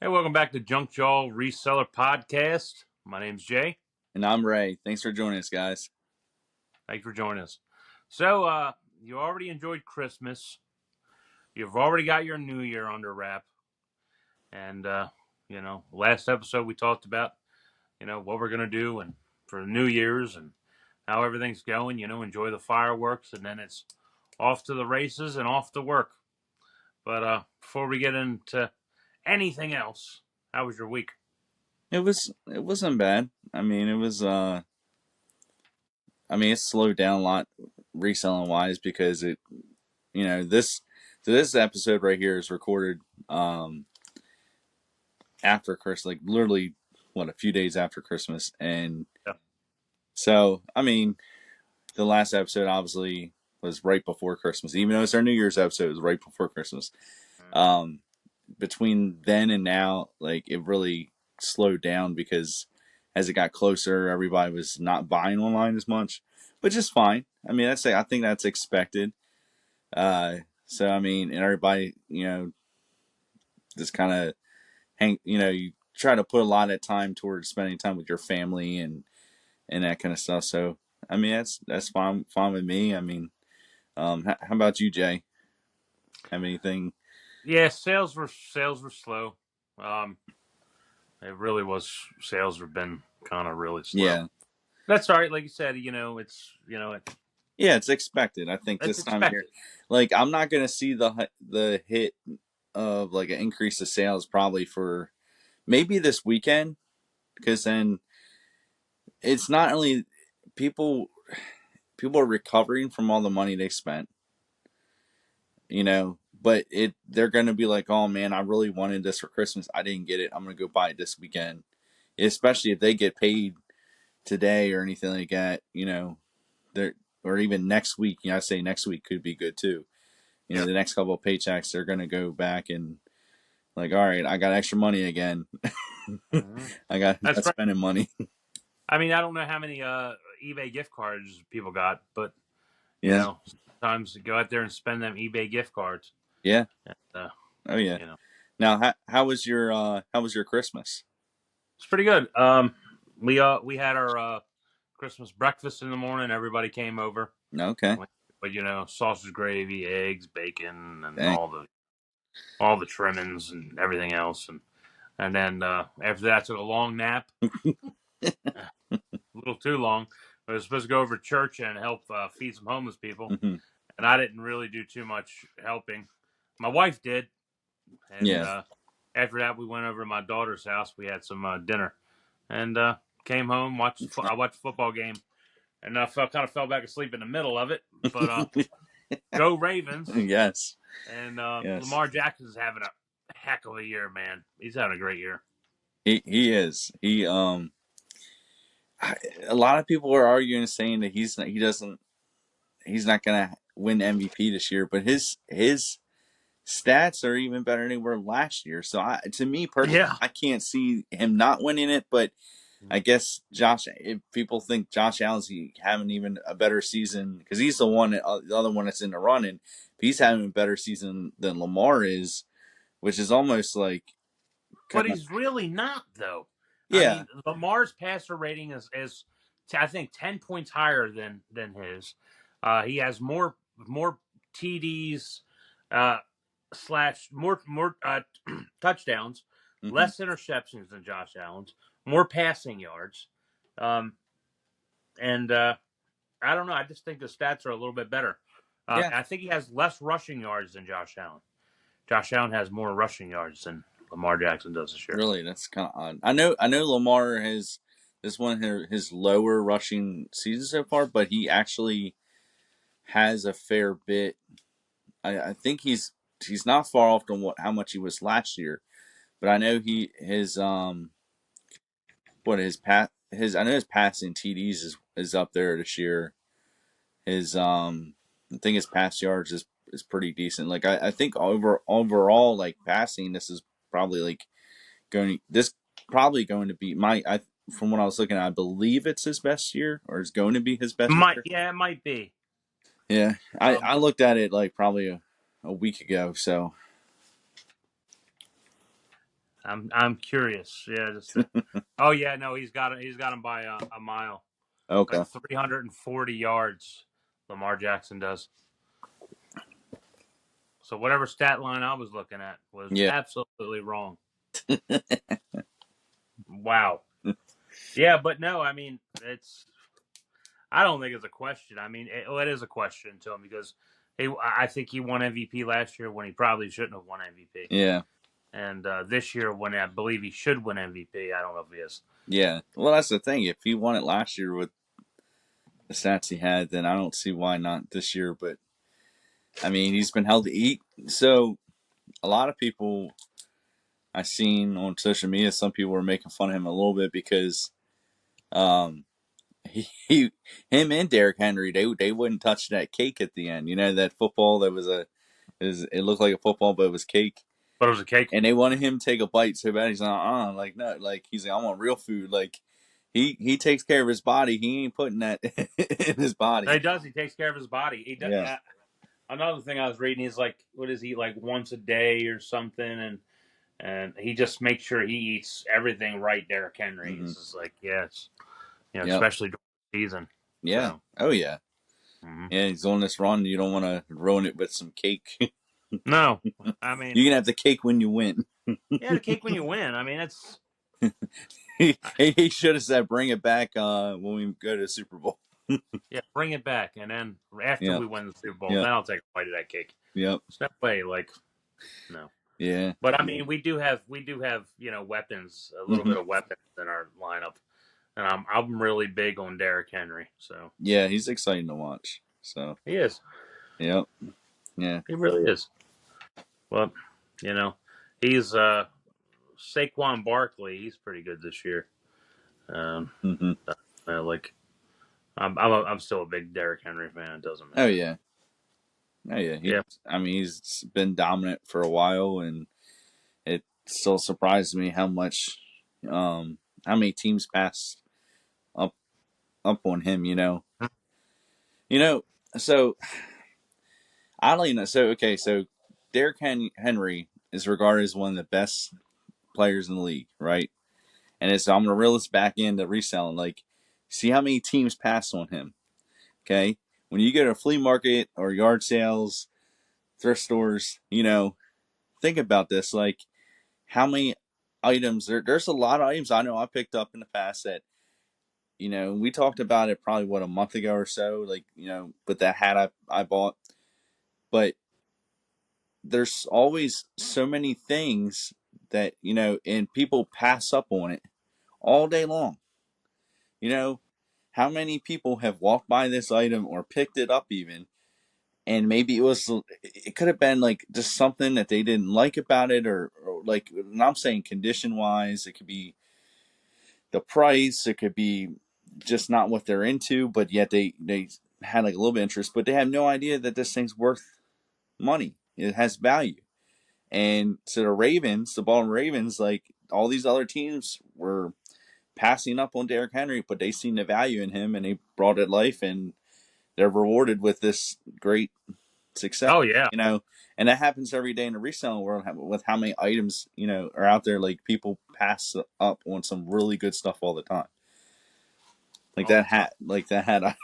Hey, welcome back to Junk Jaw Reseller Podcast. My name's Jay. And I'm Ray. Thanks for joining us, guys. Thank you for joining us. So, you already enjoyed Christmas. You've already got your New Year under wrap. And, last episode we talked about, what we're going to do and for New Year's and how everything's going. Enjoy the fireworks, and then it's off to the races and off to work. But before we get into anything else, how was your week? It wasn't bad. It slowed down a lot reselling wise because this episode right here is recorded after Christmas, like literally a few days after Christmas. And Yeah. so the last episode obviously was right before Christmas. Even though it's our New Year's episode, it was right before Christmas. Between then and now, like, it really slowed down because as it got closer, everybody was not buying online as much, which is fine. I think that's expected. And everybody, just kind of you try to put a lot of time towards spending time with your family and that kind of stuff. So, that's fine with me. How about you, Jay? Have anything? Yeah, sales were slow. Um, it really was. Sales have been kind of really slow. Yeah. That's all right. Like you said, Yeah, it's expected. I think it's this time of year, expected. like, I'm not gonna see the hit of like an increase of sales probably for maybe this weekend, because then it's not only people people are recovering from all the money they spent, but they're gonna be like, oh man, I really wanted this for Christmas, I didn't get it, I'm gonna go buy it this weekend, especially if they get paid today or anything like that, they're or even next week. I say next week could be good too. Yeah. The next couple of paychecks, they're going to go back and like, all right, I got extra money again. Mhm. I got That's right. spending money. I mean, I don't know how many eBay gift cards people got, but Yeah. sometimes go out there and spend them eBay gift cards. Yeah. And, Oh yeah. you know, Now, how was your Christmas? it's pretty good. We had our Christmas breakfast in the morning. Everybody came over. Okay. But sausage gravy, eggs, bacon, and Dang. all the trimmings and everything else, and then after that, I took a long nap, a little too long. I was supposed to go over to church and help feed some homeless people, Mm-hmm. and I didn't really do too much helping. My wife did, and Yeah. after that, we went over to my daughter's house. We had some dinner, and came home. I watched a football game, and I kind of fell back asleep in the middle of it. But go Ravens! Yes. And Yes. Lamar Jackson's having a heck of a year, man. He's having a great year. He is. A lot of people are arguing, saying that he's not gonna win MVP this year, but his stats are even better than they were last year. So, to me personally, Yeah. I can't see him not winning it. But I guess if people think Josh Allen's having even a better season because he's the other one that's in the running, he's having a better season than Lamar is, which is almost like, But he's really not, though. I yeah, mean, Lamar's passer rating is I think 10 points higher than his. He has more TDs slash more touchdowns, mm-hmm. less interceptions than Josh Allen's, more passing yards, um, and I don't know. I just think the stats are a little bit better. Yeah, I think he has less rushing yards than Josh Allen. Josh Allen has more rushing yards than Lamar Jackson does this year. really, that's kind of odd. I know Lamar has this one his lower rushing season so far, but he actually has a fair bit. I think he's not far off from how much he was last year, but I know his I know his passing TDs is up there this year. His I think his pass yards is pretty decent. Like, I think overall, like, passing, this is probably like going to be from what I was looking at, I believe it's his best year, or is going to be his best year. It might be. Yeah, I looked at it like probably a week ago. So I'm curious. Yeah, just to, oh yeah, no, he's got him by a mile, Okay. like 340 yards. Lamar Jackson does. So whatever stat line I was looking at was Yeah. absolutely wrong. Wow. Yeah, but no, I mean it's. I don't think it's a question. I mean, it is a question to him because I think he won MVP last year when he probably shouldn't have won MVP. Yeah. And this year, when I believe he should win MVP, I don't know if he is. Yeah. Well, that's the thing. If he won it last year with the stats he had, then I don't see why not this year. But I mean, he's been held to eat. So a lot of people I seen on social media, some people were making fun of him a little bit because um, he him and Derrick Henry they wouldn't touch that cake at the end. You know that football that was it looked like a football but it was cake. But it was a cake. And they wanted him to take a bite so bad. He's like, like no, like he's like, I want real food. Like he takes care of his body. He ain't putting that in his body. He does. He takes care of his body. He does. Yeah. Another thing I was reading, he's like, what is he like once a day or something, and he just makes sure he eats everything right. Derrick Henry. Mm-hmm. It's just like, yeah, it's Yep. especially during the season. Yeah. So, Oh yeah. mm-hmm. Yeah. He's on this run. You don't want to ruin it with some cake. No, I mean, You can have the cake when you win. yeah, the cake when you win. I mean, it's He should have said, "Bring it back when we go to the Super Bowl." yeah, bring it back, and then after Yeah. we win the Super Bowl, Yeah. then I'll take a bite of that cake. Yep. It's that way, like no. Yeah. But I mean, we do have weapons, a little Mm-hmm. bit of weapons in our lineup, and I'm really big on Derrick Henry. So Yeah. He's exciting to watch. So. he is, Yep. Yeah. he really is. Well, you know, he's Saquon Barkley. He's pretty good this year. Um, Mm-hmm. like I'm still a big Derrick Henry fan. It doesn't Oh matter. yeah. Oh yeah. Yeah. I mean, he's been dominant for a while, and it still surprises me how many teams pass up up on him. You know. So I don't even know. So okay. So Derrick Henry is regarded as one of the best players in the league, right? And I'm gonna reel this back into reselling. Like, see how many teams pass on him. Okay, when you go to a flea market or yard sales, thrift stores, think about this. Like, how many items there's a lot of items I know I picked up in the past that we talked about it probably a month ago or so. Like, with that hat I bought, but there's always so many things that and people pass up on it all day long. You know, how many people have walked by this item or picked it up even, and maybe it could have been like just something that they didn't like about it, or like, and I'm saying condition wise, it could be the price, it could be just not what they're into, but yet they had like a little bit of interest, but they have no idea that this thing's worth money. It has value. And so the Baltimore Ravens, like all these other teams were passing up on Derrick Henry, but they seen the value in him and they brought it life, and they're rewarded with this great success. Oh yeah. And that happens every day in the reselling world with how many items are out there. Like, people pass up on some really good stuff all the time. Like All that the time. hat,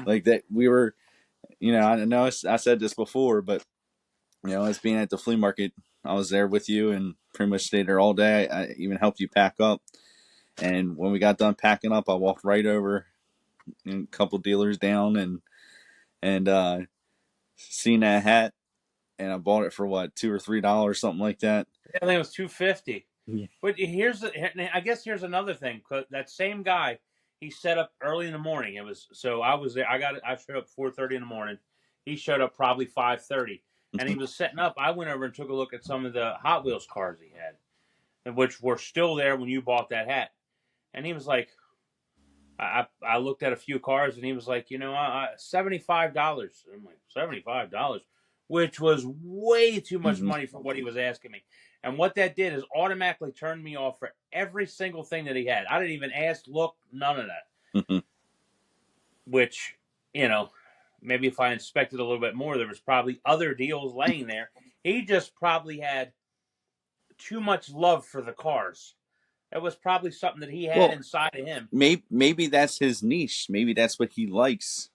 like that we were. I know I said this before, but as being at the flea market, I was there with you and pretty much stayed there all day. I even helped you pack up. And when we got done packing up, I walked right over a couple dealers down and seen that hat, and I bought it for what, $2 or $3, something like that. Yeah, I think it was 250. Yeah. But I guess here's another thing. 'Cause that same guy, he set up early in the morning. It was so I was there. I showed up 4:30 in the morning. He showed up probably 5:30, and he was setting up. I went over and took a look at some of the Hot Wheels cars he had, which were still there when you bought that hat. And he was like, I looked at a few cars, and he was like, $75. I'm like, $75, which was way too much Mm-hmm. money for what he was asking me. And what that did is automatically turned me off for every single thing that he had. I didn't even ask, look, none of that. Mm-hmm. Which, you know, maybe if I inspected a little bit more, there was probably other deals laying there. He just probably had too much love for the cars. It was probably something that he had Well, inside of him. maybe that's his niche. Maybe that's what he likes.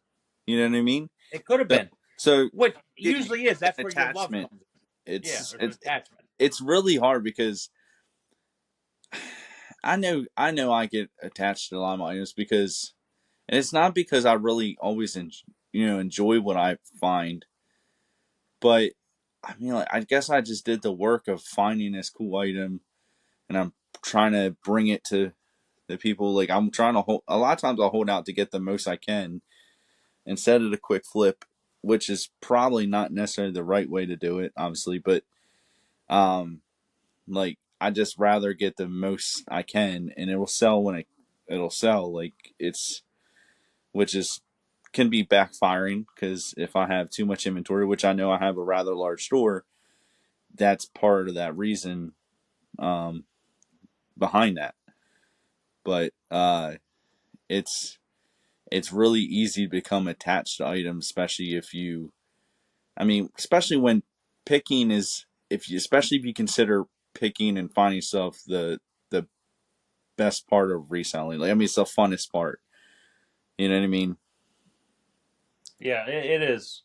You know what I mean? It could have So, been. so What it, usually is, that's where your love attachment. comes in. Yeah, It's there's an it's attachment. it's really hard because I know I get attached to a lot of my items because, and it's not because I really always enjoy what I find, but I mean, like, I guess I just did the work of finding this cool item, and I'm trying to bring it to the people. Like, I'm trying to hold. A lot of times I'll hold out to get the most I can instead of the quick flip, which is probably not necessarily the right way to do it, obviously. But like, I just rather get the most I can, and it will sell when it'll sell. Like, it's which is can be backfiring because if I have too much inventory, which I know I have a rather large store, that's part of that reason um, behind that. But it's it's really easy to become attached to items, especially if you. I mean, especially when picking is especially if you consider picking and finding stuff the best part of reselling. Like, I mean, it's the funnest part. You know what I mean? Yeah, it is.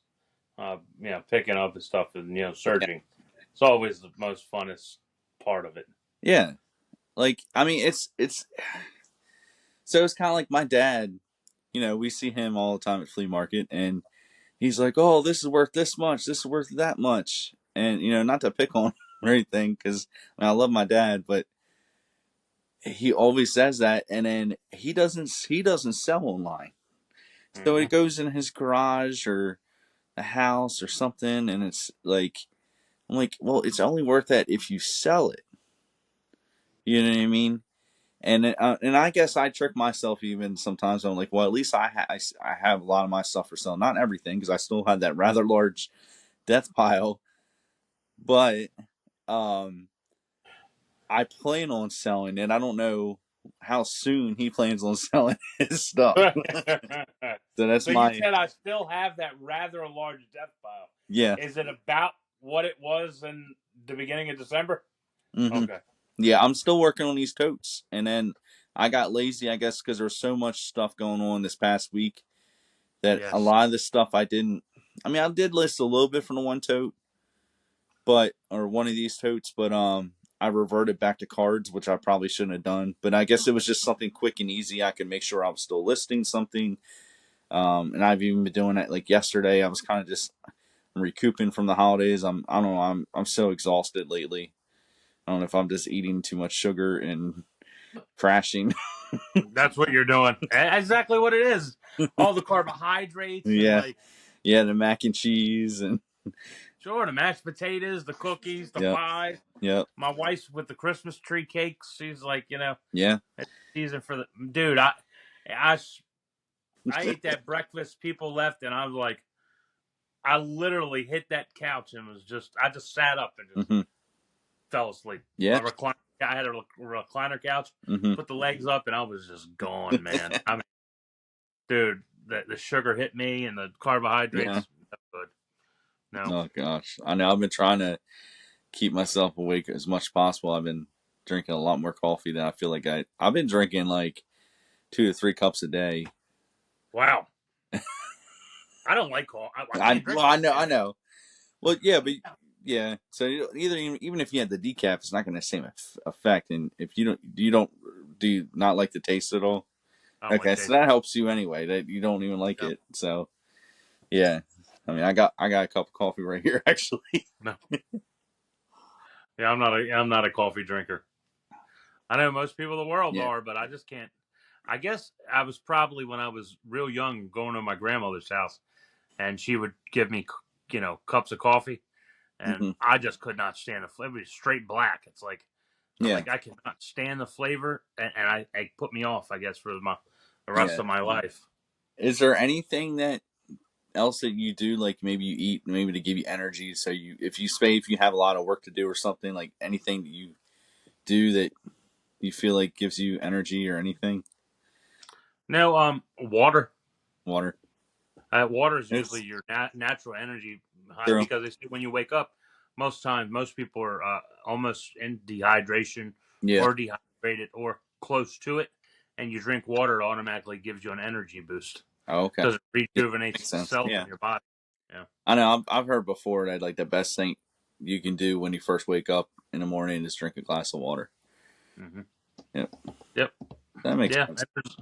Picking up and stuff and searching. It's always the most funnest part of it. Yeah. Like, I mean, it's so it's kind of like my dad. We see him all the time at flea market, and he's like, "Oh, this is worth this much. This is worth that much." And not to pick on him or anything, because I love my dad, but he always says that, and then he doesn't sell online. So it Hmm. goes in his garage or a house or something, and it's like I'm like, well, it's only worth that if you sell it. You know what I mean? And I guess I trick myself even sometimes. I'm like, well, at least I have a lot of my stuff for sale. Not everything, because I still had that rather large death pile, but um, I plan on selling it. I don't know how soon he plans on selling his stuff. So that's So you my said I still have that rather large death pile. yeah. Is it about what it was in the beginning of December? hmm Okay. Yeah, I'm still working on these totes, and then I got lazy, I guess, because there was so much stuff going on this past week that a Yes. lot of the stuff I didn't. I mean, I did list a little bit from the one tote, but or one of these totes, but I reverted back to cards, which I probably shouldn't have done. But I guess it was just something quick and easy. I could make sure I was still listing something. And I've even been doing it like yesterday. I was kind of just recouping from the holidays. I don't know. I'm so exhausted lately. I don't know if I'm just eating too much sugar and crashing. That's what you're doing. Exactly what it is. All the carbohydrates and Yeah, like yeah, the mac and cheese and sure the mashed potatoes, the cookies, the yep, pies. yep, My wife's with the Christmas tree cakes. She's like, yeah. it's season for the dude. I I ate that breakfast people left, and I was like, I literally hit that couch and I just sat up and just hmm fell asleep. Yeah. My recliner, I had a recliner couch, hmm put the legs up, and I was just gone, man. I mean, dude, the sugar hit me and the Yeah. carbohydrates. Not good. No. Oh gosh, I know. I've been trying to keep myself awake as much as possible. I've been drinking a lot more coffee than I feel like I've been drinking like 2 to 3 cups a day. Wow. I don't like coffee. I I can't drink well, I know, coffee. I know. Well, yeah, but yeah. So either even if you had the decaf, it's not going to have the same effect. And if you don't do you not like the taste at all? I don't like Okay, so taste. that helps you anyway. That you don't even like No, it. So yeah, I mean, I got a cup of coffee right here actually. no. Yeah, I'm not a coffee drinker. I know most people in the world Yeah. are, but I just can't. I guess I was probably when I was real young going to my grandmother's house, and she would give me, cups of coffee, and hmm I just could not stand the flavor. It was straight black. It's like I'm Yeah. like I cannot stand the flavor, and I put me off. I guess for the rest Yeah. of my life. Is there anything that else that you do, like maybe you eat maybe to give you energy? So if you have a lot of work to do or something, like anything that you do that you feel like gives you energy or anything? No, water. Water. Water is usually It's your natural energy true. because they say when you wake up, most times, most people are almost in dehydration Yeah. or dehydrated or close to it, and you drink water, it automatically gives you an energy boost Oh, okay. because it Yeah, rejuvenates makes the sense. cells Yeah. in your body. Yeah. I know. I've heard before that like the best thing you can do when you first wake up in the morning is drink a glass of water. Hmm. Yep. Yep. That makes Yeah. sense. And there's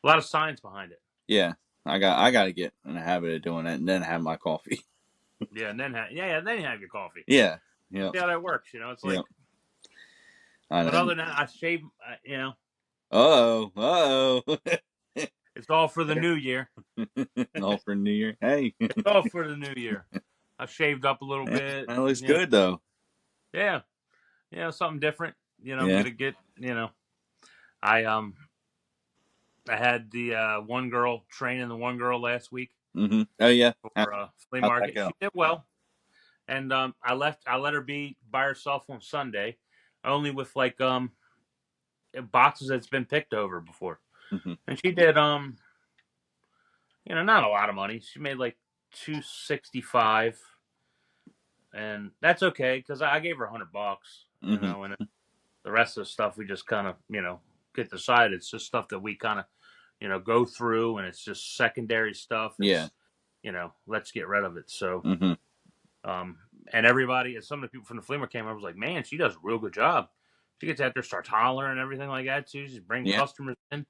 a lot of science behind it. Yeah. I got to get in the habit of doing that and then have my coffee. Yeah, and then then you have your coffee. Yeah. Yep. See how that works. It's like, Yep. I but know. other than that, I shave. Oh. Oh. It's all for the new year. All for New Year. Hey. It's all for the new year. I shaved up a little Yeah, bit. that looks good though. Yeah, something different. Yeah. Gonna get. I I had the one girl training the one girl last week Oh yeah. for flea How'd that market. She go? did well, and I let her be by herself on Sunday, only with like boxes that's been picked over before, Hmm. and she did not a lot of money. She made like 265, and that's okay because I gave her $100, Hmm. and the rest of the stuff we just kind of get decided. It's just stuff that we kind of go through, and it's just secondary stuff. Yeah. It's let's get rid of it. So Hmm. um, and everybody, and some of the people from the flea market came. I was like, man, she does a real good job. She gets out there, starts hollering and everything like that too. She's bringing Yeah. customers in,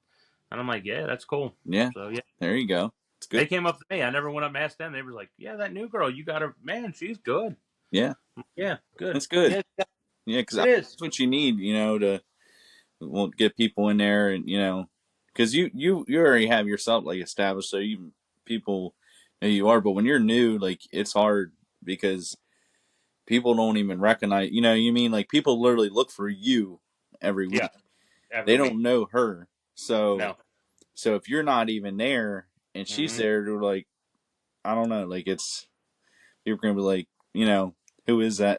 and I'm like, yeah, that's cool. Yeah. So yeah, There you go. It's they good. came up to me. I never went up and asked them. They were like, yeah, that new girl, you got her, man. She's good. Yeah. Yeah, good. That's good. Yeah, Yeah, because it is. that's what you need, to get people in there, and because you already have yourself like established, so you people know who you are. But when you're new, like it's hard because people don't even recognize. You mean like people literally look for you every Yeah, week. every They week. don't know her, so No. if you're not even there and she's Hmm. there, they're like, I don't know, like it's people are gonna be like, who is that?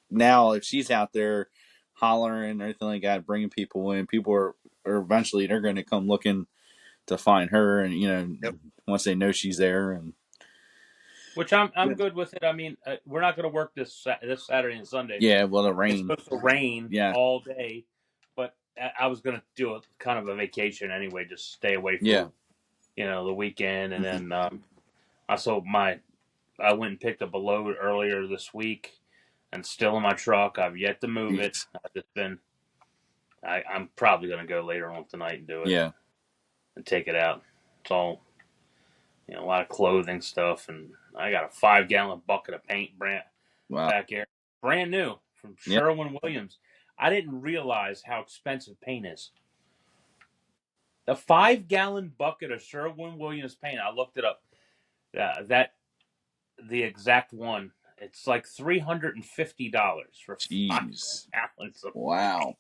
Now if she's out there hollering and everything like that, bringing people in, people are eventually they're going to come looking to find her, and Yep. once they know she's there, and Which I'm good. good with it. I mean, we're not going to work this Saturday and Sunday. Yeah, well, the It's rain. supposed to rain Yeah, all day, but I was going to do a kind of a vacation anyway, just stay away yeah. for the weekend, and Hmm. then I went and picked up a load earlier this week, and still in my truck. I've yet to move it. Jeez. I've just been. I'm probably going to go later on tonight and do it Yeah. and take it out. It's all a lot of clothing stuff, and I got a 5-gallon bucket of paint Wow. back here, brand new from Yeah. Sherwin Williams. I didn't realize how expensive paint is. The 5-gallon bucket of Sherwin Williams paint. I looked it up. That the exact one. It's like $350 for five Jeez. gallons of. Wow.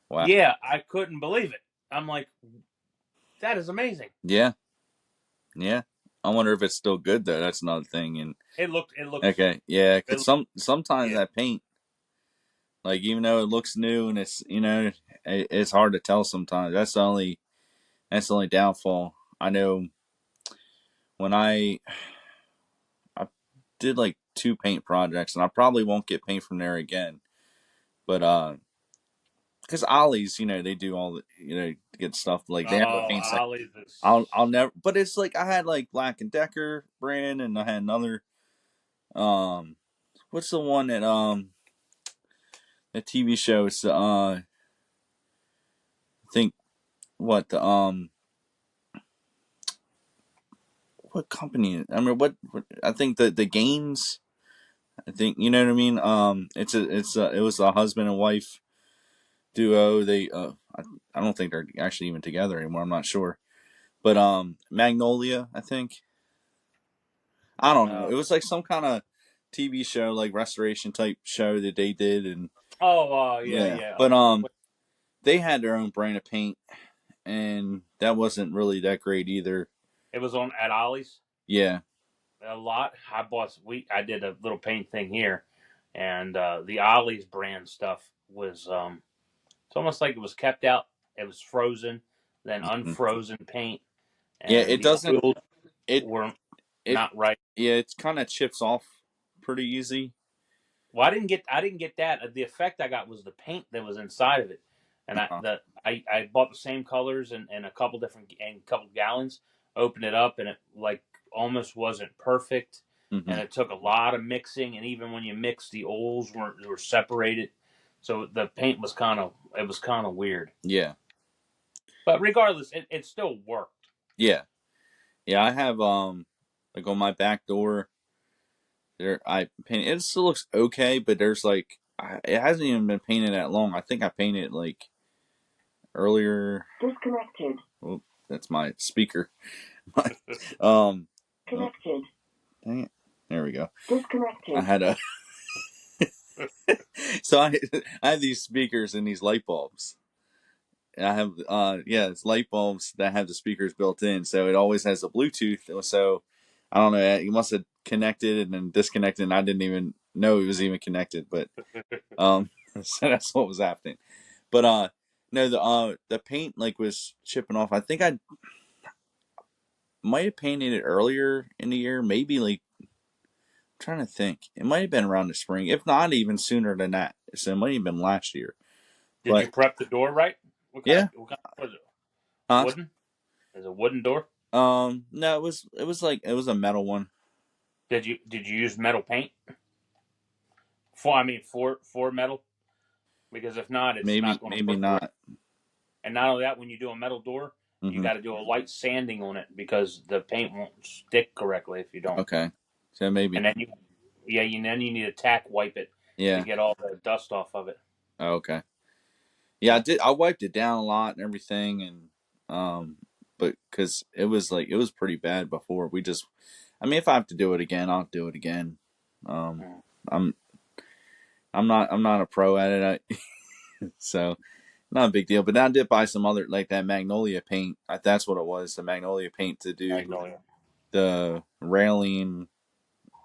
Wow. Yeah, I couldn't believe it. I'm like, that is amazing. Yeah. Yeah. I wonder if it's still good though. That's another thing. And It looked. It looks. okay, yeah, It, because sometimes yeah. that paint, like even though it looks new and it's it's hard to tell sometimes. That's the only downfall. I know when I did like two paint projects, and I probably won't get paint from there again. But because Ollie's, they do all the good stuff. Like they have a Oh, paint section. Ollie's is. I'll never. But it's like I had like Black and Decker brand, and I had another. Um, what's the one that the TV show? It's I think what the what company? I mean, what I think the games. I think you know what I mean. It was a husband and wife duo. I don't think they're actually even together anymore. I'm not sure, but Magnolia, I think. I don't know. Uh, It was like some kind of TV show, like restoration type show that they did, and yeah, yeah. yeah. But they had their own brand of paint, and that wasn't really that great either. It was on at Ollie's Yeah. a lot. I did a little paint thing here, and the Ollie's brand stuff was it's almost like it was kept out. It was frozen, then Mhm. unfrozen paint, Yeah. and It the doesn't. oils It weren't it not right. yeah. It's kind of chips off pretty easy. Well, I didn't get that. The effect I got was the paint that was inside of it, and Uh, I bought the same colors and a couple different and a couple gallons. Opened it up, and it like almost wasn't perfect, hmm. and it took a lot of mixing. And even when you mixed, the oils were separated, so the paint was kind of weird. Yeah, But regardless, it still worked. yeah, yeah. I have like on my back door there. I paint it. Still looks okay, but there's like it hasn't even been painted that long. I think I painted like earlier. Disconnected. Oh, that's my speaker. um, connected. Dang it. There we go. Disconnected. I had a so I have these speakers and these light bulbs. I have yeah, it's light bulbs that have the speakers built in, so it always has a Bluetooth. So I don't know, you must have connected and then disconnected, and I didn't even know it was even connected. But so that's what was happening. But no, the paint like was chipping off. I think I might have painted it earlier in the year, maybe like I'm trying to think. It might have been around the spring, if not even sooner than that. So it might have been last year. Did you But prep the door right? yeah, What kind of was it? huh? Wooden? Is it a wooden door? No, it was like it was a metal one. Did you use metal paint? For metal, because if not, it's not going to Maybe work the right. not. And not only that, when you do a metal door, you Hmm. got to do a light sanding on it because the paint won't stick correctly if you don't. Okay, so maybe And then then you need to tack wipe it to yeah. get all the dust off of it. Oh, okay, yeah. I did. I wiped it down a lot and everything, and but because it was like it was pretty bad before. We just, I mean, if I have to do it again, I'll do it again. Um, Mm. I'm I'm not a pro at it, so not a big deal. But I did buy some other like that magnolia paint. That's what it was, the magnolia paint to do Magnolia. the railing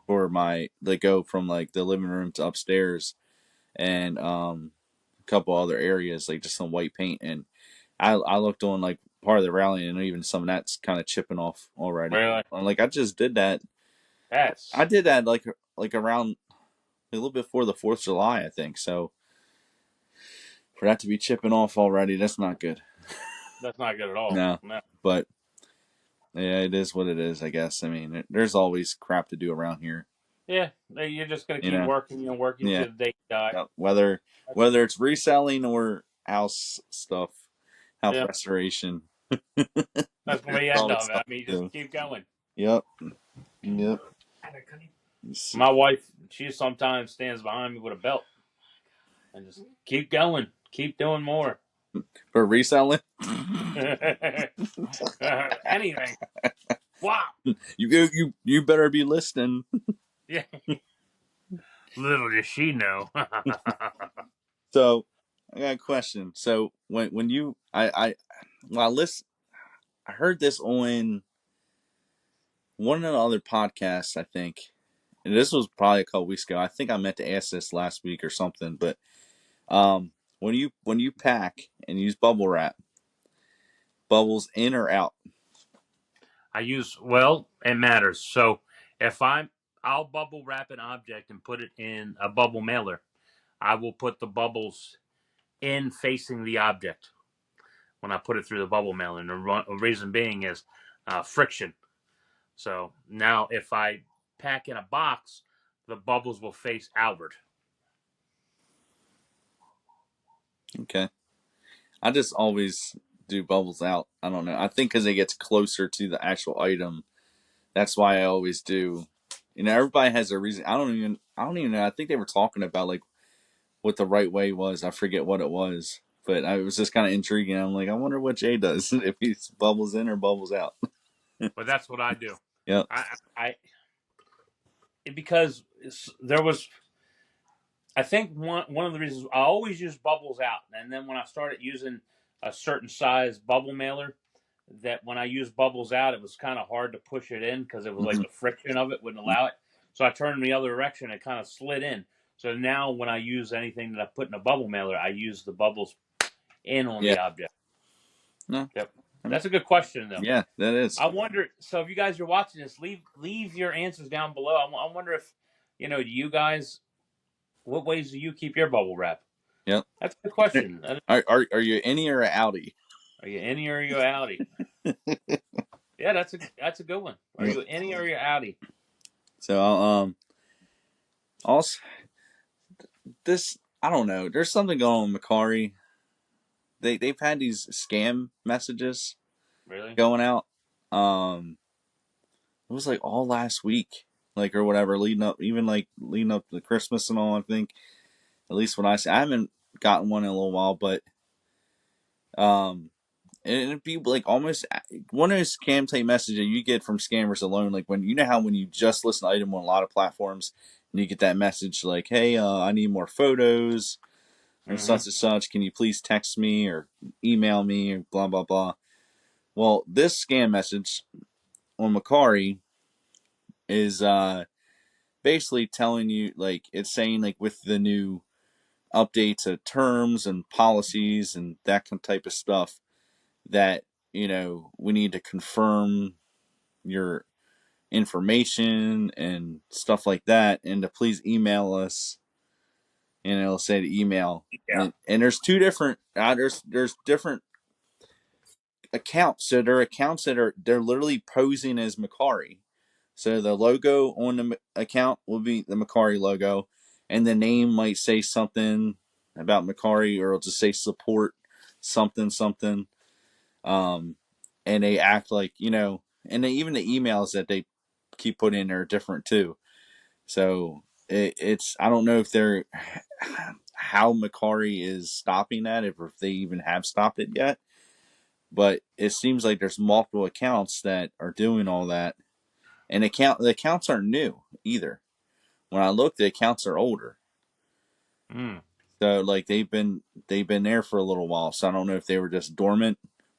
for my they go from like the living room to upstairs and a couple other areas like just some white paint and I looked on like part of the railing and even some of that's kind of chipping off already. Really? Like I just did that. I That's did that like around a little bit before the 4th of July, I think. So for that to be chipping off already, that's not good. that's not good at all. No, No. but yeah, it is what it is. I guess. I mean, there's always crap to do around here. Yeah, you're just gonna You keep know. working, working Yeah. till the day you die. Yep. That's Whether it's reselling or house stuff, house yeah, restoration, that's gonna be there's the end always of it. I stuff mean, you to just do. keep going. Yep. Yep. My wife, she sometimes stands behind me with a belt and just keep going, keep doing more. For reselling, Anything. Wow. you better be listening. Yeah. Little does she know. So I got a question. So when you I well listen, I heard this on one of the other podcasts, I think. And this was probably a couple weeks ago. I think I meant to ask this last week or something, but when you pack and use bubble wrap, bubbles in or out? It matters. So if I'll bubble wrap an object and put it in a bubble mailer. I will put the bubbles in facing the object when I put it through the bubble mailer. And the reason being is friction. So now if I pack in a box, the bubbles will face outward. Okay. I just always do bubbles out. I don't know. I think because it gets closer to the actual item. That's why I always do. You know, everybody has a reason. I don't even know. I think they were talking about like what the right way was. I forget what it was, but I was just kind of intriguing. I'm like, I wonder what Jay does if he's bubbles in or bubbles out. But that's what I do. Yep. I because there was I think one of the reasons I always use bubbles out, and then when I started using a certain size bubble mailer, that when I used bubbles out, it was kind of hard to push it in because it was like Mm-hmm. the friction of it wouldn't allow it. So I turned the other direction, and it kind of slid in. So now when I use anything that I put in a bubble mailer, I use the bubbles in on Yeah. the object. No. Yep, I mean, that's a good question though. yeah, that is. I wonder. So if you guys are watching this, leave your answers down below. I wonder if Do you guys, what ways do you keep your bubble wrap? Yep. That's a good question. Are you any or a outie? Are you innie or are you outie? Yeah, that's a good one. Are Yep. you innie or are you outie? So also this I don't know. There's something going on with Macari. They've had these scam messages Really? going out. Um, it was like all last week, like or whatever, leading up to Christmas and all. I think at least when I haven't gotten one in a little while, but um, and it'd be like almost one of those scam type messages you get from scammers alone. Like when you know how when you just list an item on a lot of platforms and you get that message like, "Hey, I need more photos or Mm-hmm. such and such. Can you please text me or email me or blah blah blah." Well, this scam message on Macari is basically telling you like it's saying like with the new updates of terms and policies and that type of stuff that we need to confirm your information and stuff like that and to please email us and it'll say to email Yeah. and there's two different there's different accounts. So they're accounts that they're literally posing as Macari. So the logo on the account will be the Macari logo, and the name might say something about Macari, or it'll just say support something something. Um, and they act like and even the emails that they keep putting in are different too. So it's I don't know if they're how Macari is stopping that, if they even have stopped it yet. But it seems like there's multiple accounts that are doing all that, and the accounts aren't new either. When I look, the accounts are older, Mm. so like they've been there for a little while. So I don't know if they were just dormant,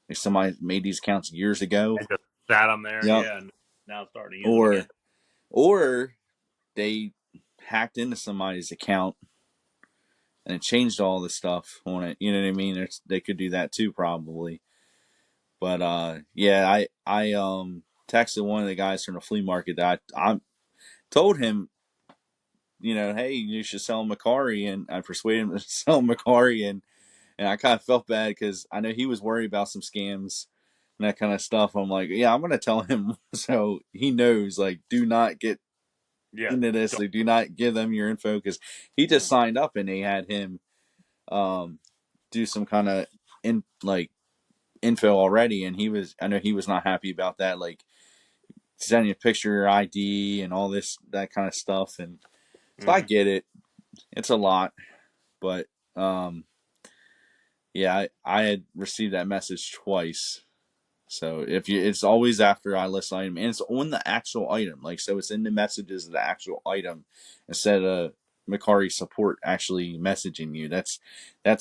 if somebody made these accounts years ago. And just sat them there, Yep. yeah, and now starting to use them again. Or or they hacked into somebody's account and it changed all the stuff on it. You know what I mean? They could do that too, probably. But yeah, I texted one of the guys from the flea market that I told him, hey, you should sell Macari, and I persuaded him to sell Macari, and I kind of felt bad because I know he was worried about some scams and that kind of stuff. I'm like, yeah, I'm gonna tell him so he knows, like, do not get Yeah. into this. Don't. Like, do not give them your info because he just Mm. signed up and they had him um do some kind of in like info already, and I know he was not happy about that, like sending a picture of your ID and all this that kind of stuff, and so I Mm-hmm. get it. It's a lot, but yeah, I had received that message twice. So if you, it's always after I list item, and it's on the actual item, like so it's in the messages of the actual item instead of Macari support actually messaging you. That's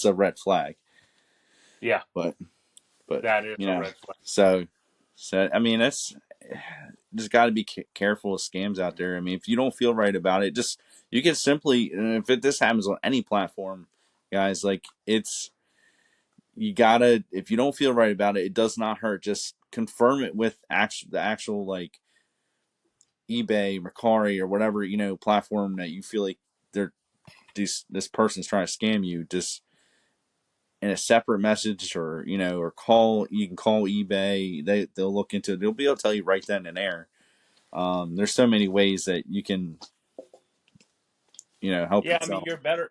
a red flag. Yeah, But but that is you a know, red flag. so I mean that's just got to be careful with scams out there. I mean, if you don't feel right about it, just you can simply, and if this happens on any platform, guys, like it's you gotta if you don't feel right about it, it does not hurt. Just confirm it with the actual like eBay, Mercari, or whatever platform that you feel like they're this person's trying to scam you. Just in a separate message, or or call. You can call eBay. They'll look into it. They'll be able to tell you right then and there. There's so many ways that you can help Yeah, I mean, yourself.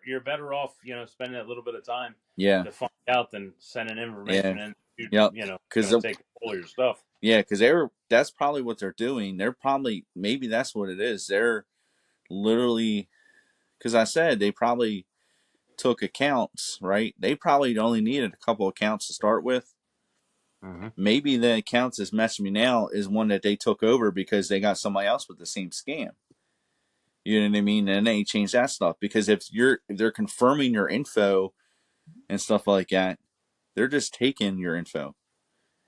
you're better off, spending a little bit of time Yeah, to find out than sending yeah, information in. yep. Going Because to take all your stuff. yeah, because they're that's probably what they're doing. They're probably maybe that's what it is. They're literally because I said they probably took accounts, right? They probably only needed a couple accounts to start with. Mm-hmm. Maybe the accounts that's messing me now is one that they took over because they got somebody else with the same scam. You know what I mean? And they change that stuff because if they're confirming your info and stuff like that, they're just taking your info.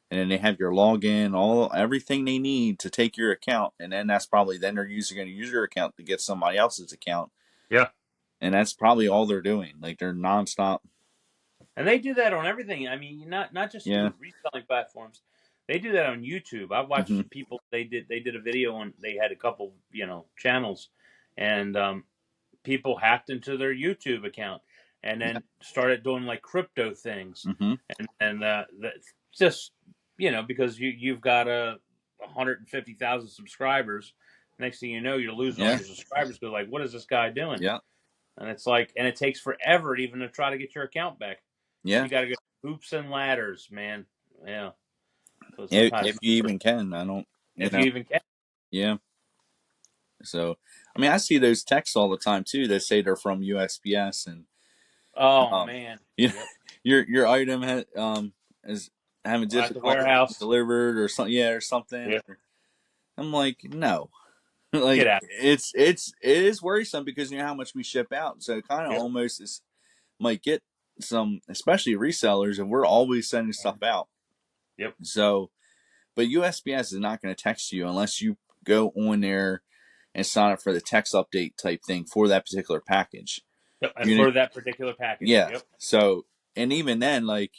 And then they have your login, everything they need to take your account, and then that's probably then they're going to use your account to get somebody else's account, Yeah, and that's probably all they're doing. Like they're nonstop. and they do that on everything. I mean, not just Yeah. through reselling platforms. They do that on YouTube. I've Hmm. watched people. They did a video on. They had a couple channels, and people hacked into their YouTube account and Yeah. then started doing like crypto things, Mm-hmm. and that's just because you've got 150,000 subscribers. Next thing you know, you're losing all Yeah. your subscribers. Because like, what is this guy doing? Yeah. And it's like, and it takes forever even to try to get your account back. Yeah. You got to go hoops and ladders, man. Yeah. So sometimes If you even can, I don't. You if you know. even can. Yeah. So, I mean, I see those texts all the time too that say they're from USPS, and Oh um, man. you know, Yep. your item is having At the difficulty being warehouse. delivered or something. Yeah, or something. Yep. Or, I'm like, no. Like Get out. it is worrisome because you know how much we ship out, so it kind of Yep. almost is might get some, especially resellers, and we're always sending stuff out. Yep. So, but USPS is not going to text you unless you go on there and sign up for the text update type thing for that particular package. Yep. And You know, for that particular package. yeah. Yep. So, and even then, like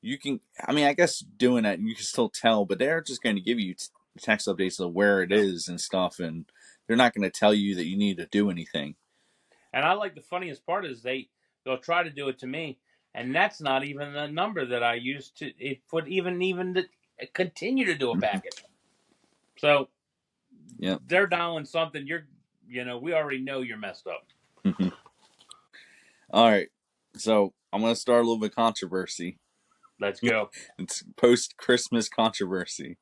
you can, I mean, I guess doing that you can still tell, but they're just going to give you text updates of where it Yep. is and stuff, and they're not going to tell you that you need to do anything. And I like the funniest part is they'll try to do it to me, and that's not even the number that I use to it put even to continue to do a Mm-hmm. package. So Yep. they're dialing something. We already know you're messed up. Mm-hmm. All right. So I'm going to start a little bit of controversy. Let's go. It's post Christmas controversy.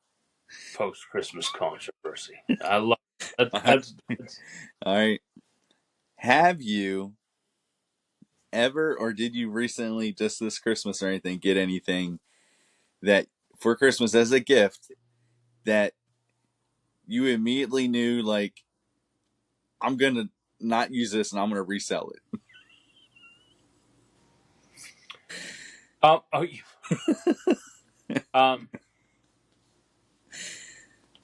Post Christmas controversy. I love that. All right. That's All right. Have you ever, or did you recently, just this Christmas or anything, get anything that for Christmas as a gift that you immediately knew, like, I'm going to not use this and I'm going to resell it? oh, um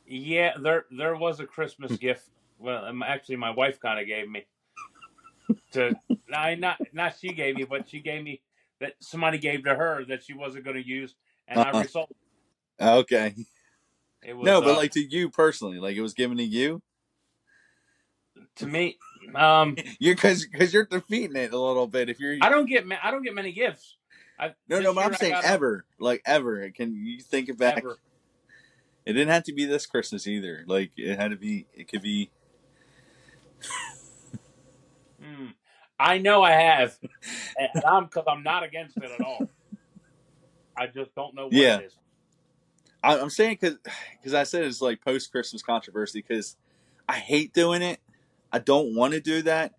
yeah, there was a Christmas gift. Well, actually, my wife kind of gave me to. I not she gave me, but she gave me that somebody gave to her that she wasn't going to use, and I Uh-huh. resold. Okay. It was No, but like to you personally, like it was given to you. to me. Um, You're because you're defeating it a little bit. If you're I don't get many gifts. no, This but I'm year I saying got ever, like ever. Can you think it back? ever. It didn't have to be this Christmas either. Like it had to be. It could be. Hmm. I know I have, and I'm not against it at all. I just don't know what it Yeah, is. I'm saying because I said it's like post Christmas controversy because I hate doing it. I don't want to do that,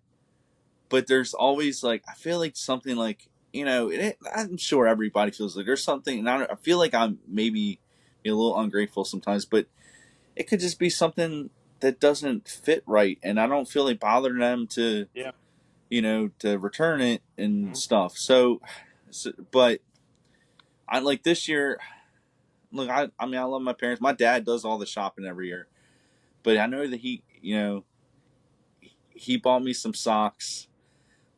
but there's always like I feel like something like I'm sure everybody feels like there's something, and I feel like I'm maybe a little ungrateful sometimes, but it could just be something that doesn't fit right, and I don't feel like bothering them to Yeah. to return it and Mhm. stuff. So but I like this year. Look, I mean, I love my parents. My dad does all the shopping every year, but I know that he bought me some socks.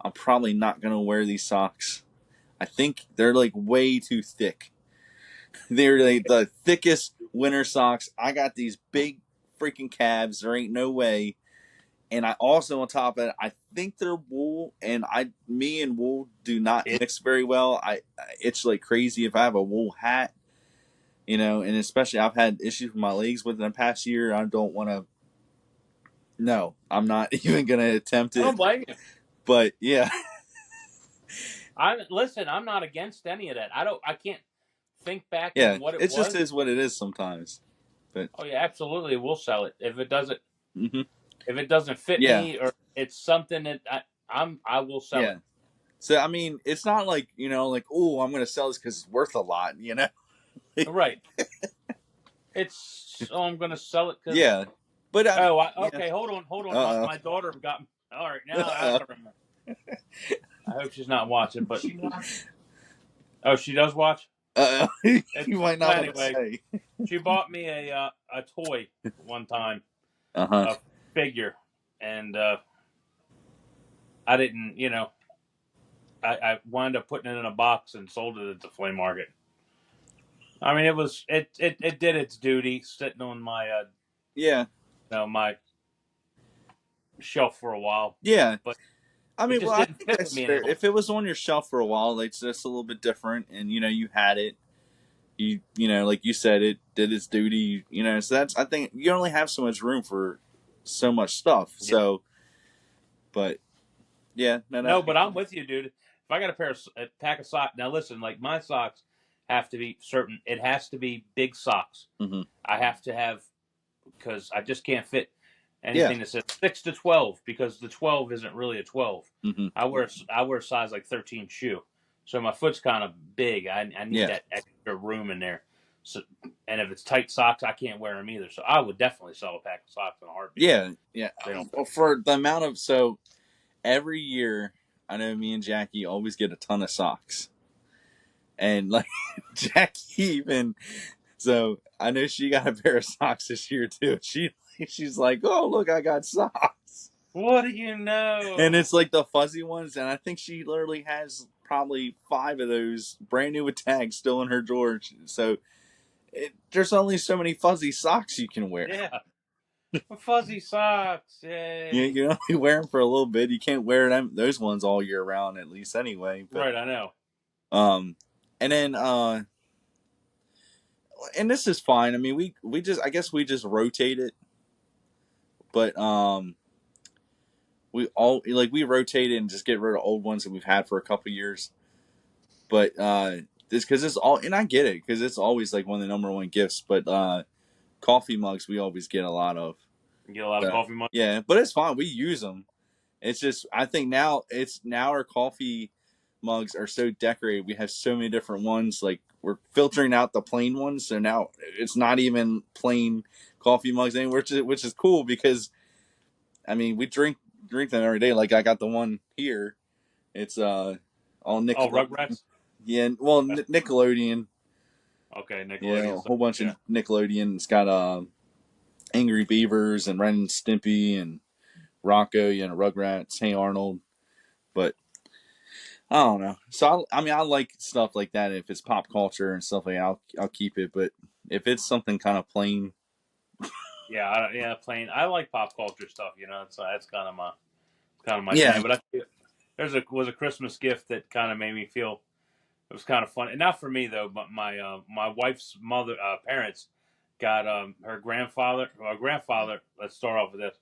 I'm probably not gonna wear these socks. I think they're like way too thick. They're like the thickest winter socks. I got these big freaking calves. There ain't no way. And I also on top of it, I think they're wool, and me and wool do not It, mix very well. I itch like crazy if I have a wool hat, and especially I've had issues with my legs within the past year. I don't want to. No, I'm not even gonna attempt I it. don't blame you. But yeah, I listen. I'm not against any of that. I can't think back of yeah, what it it just was. is what it is sometimes. But Oh yeah, absolutely. We'll sell it if it doesn't hmm fit yeah, me or it's something that I will sell yeah. it. So I mean, it's not like like oh, I'm gonna sell this because it's worth a lot. Right. It's I'm gonna sell it because Yeah, but yeah. okay. Hold on. Uh My daughter got me. All right, now I oh. remember. I hope she's not watching, but oh, she does watch. It's You might well, not want to anyway. say. She bought me a toy one time, Uh huh. a figure, and I didn't. I wound up putting it in a box and sold it at the flea market. I mean, it did its duty, sitting on my Yeah. my shelf for a while, Yeah. but I it mean, just well, I didn't think fit with that's me fair. anymore. If it was on your shelf for a while, it's just a little bit different, and you had it. You know, like you said, it did its duty. So that's I think you only have so much room for so much stuff. Yeah. So, but yeah, no, that No, but makes I'm sense. with you, dude. If I got a pack of socks, now listen, like my socks have to be certain. It has to be big socks. Hmm. I have to have because I just can't fit Yeah. anything that says 6 to 12 because the 12 isn't really a 12. Hmm. I wear a size like 13 shoe, so my foot's kind of big. I need Yeah. that extra room in there. So, and if it's tight socks, I can't wear them either. So I would definitely sell a pack of socks in a heartbeat. Yeah. Yeah. They don't Well, fit. for the amount of every year, I know me and Jackie always get a ton of socks, and like Jackie even I know she got a pair of socks this year too. She's like, "Oh, look, I got socks." What do you And know? it's like the fuzzy ones, and I think she literally has probably 5 of those brand new with tags still in her drawer. So there's only so many fuzzy socks you can wear. Yeah, fuzzy socks. You Yay! you only wear them for a little bit. You can't wear those ones all year round, at least anyway. But Right, I know. um, and then and this is fine. I mean, we just I guess we just rotate it, but we rotate it and just get rid of old ones that we've had for a couple years. But this because it's all, and I get it because it's always like one of the number one gifts. But coffee mugs we always get a lot of. You get a lot of So, coffee money. yeah, but it's fine. We use them. It's just I think now our coffee mugs are so decorated. We have so many different ones. Like we're filtering out the plain ones, so now it's not even plain coffee mugs anymore, which is cool because I mean we drink them every day. Like I got the one here. It's all Oh, Nickelodeon. Rugrats. Yeah, well That's Nickelodeon. okay. Yeah, a Nickelodeon stuff. whole bunch of Yeah. Nickelodeon. It's got Angry Beavers and Ren and Stimpy and Rocco. Rugrats. Hey Arnold. But I don't know. So I mean, I like stuff like that. If it's pop culture and stuff like that, I'll keep it. But if it's something kind of plain, Yeah, yeah, plain. I like pop culture stuff. So that's kind of my yeah, jam. But was a Christmas gift that kind of made me feel it was kind of fun. And not for me though, but my wife's parents got her grandfather. Let's start off with this.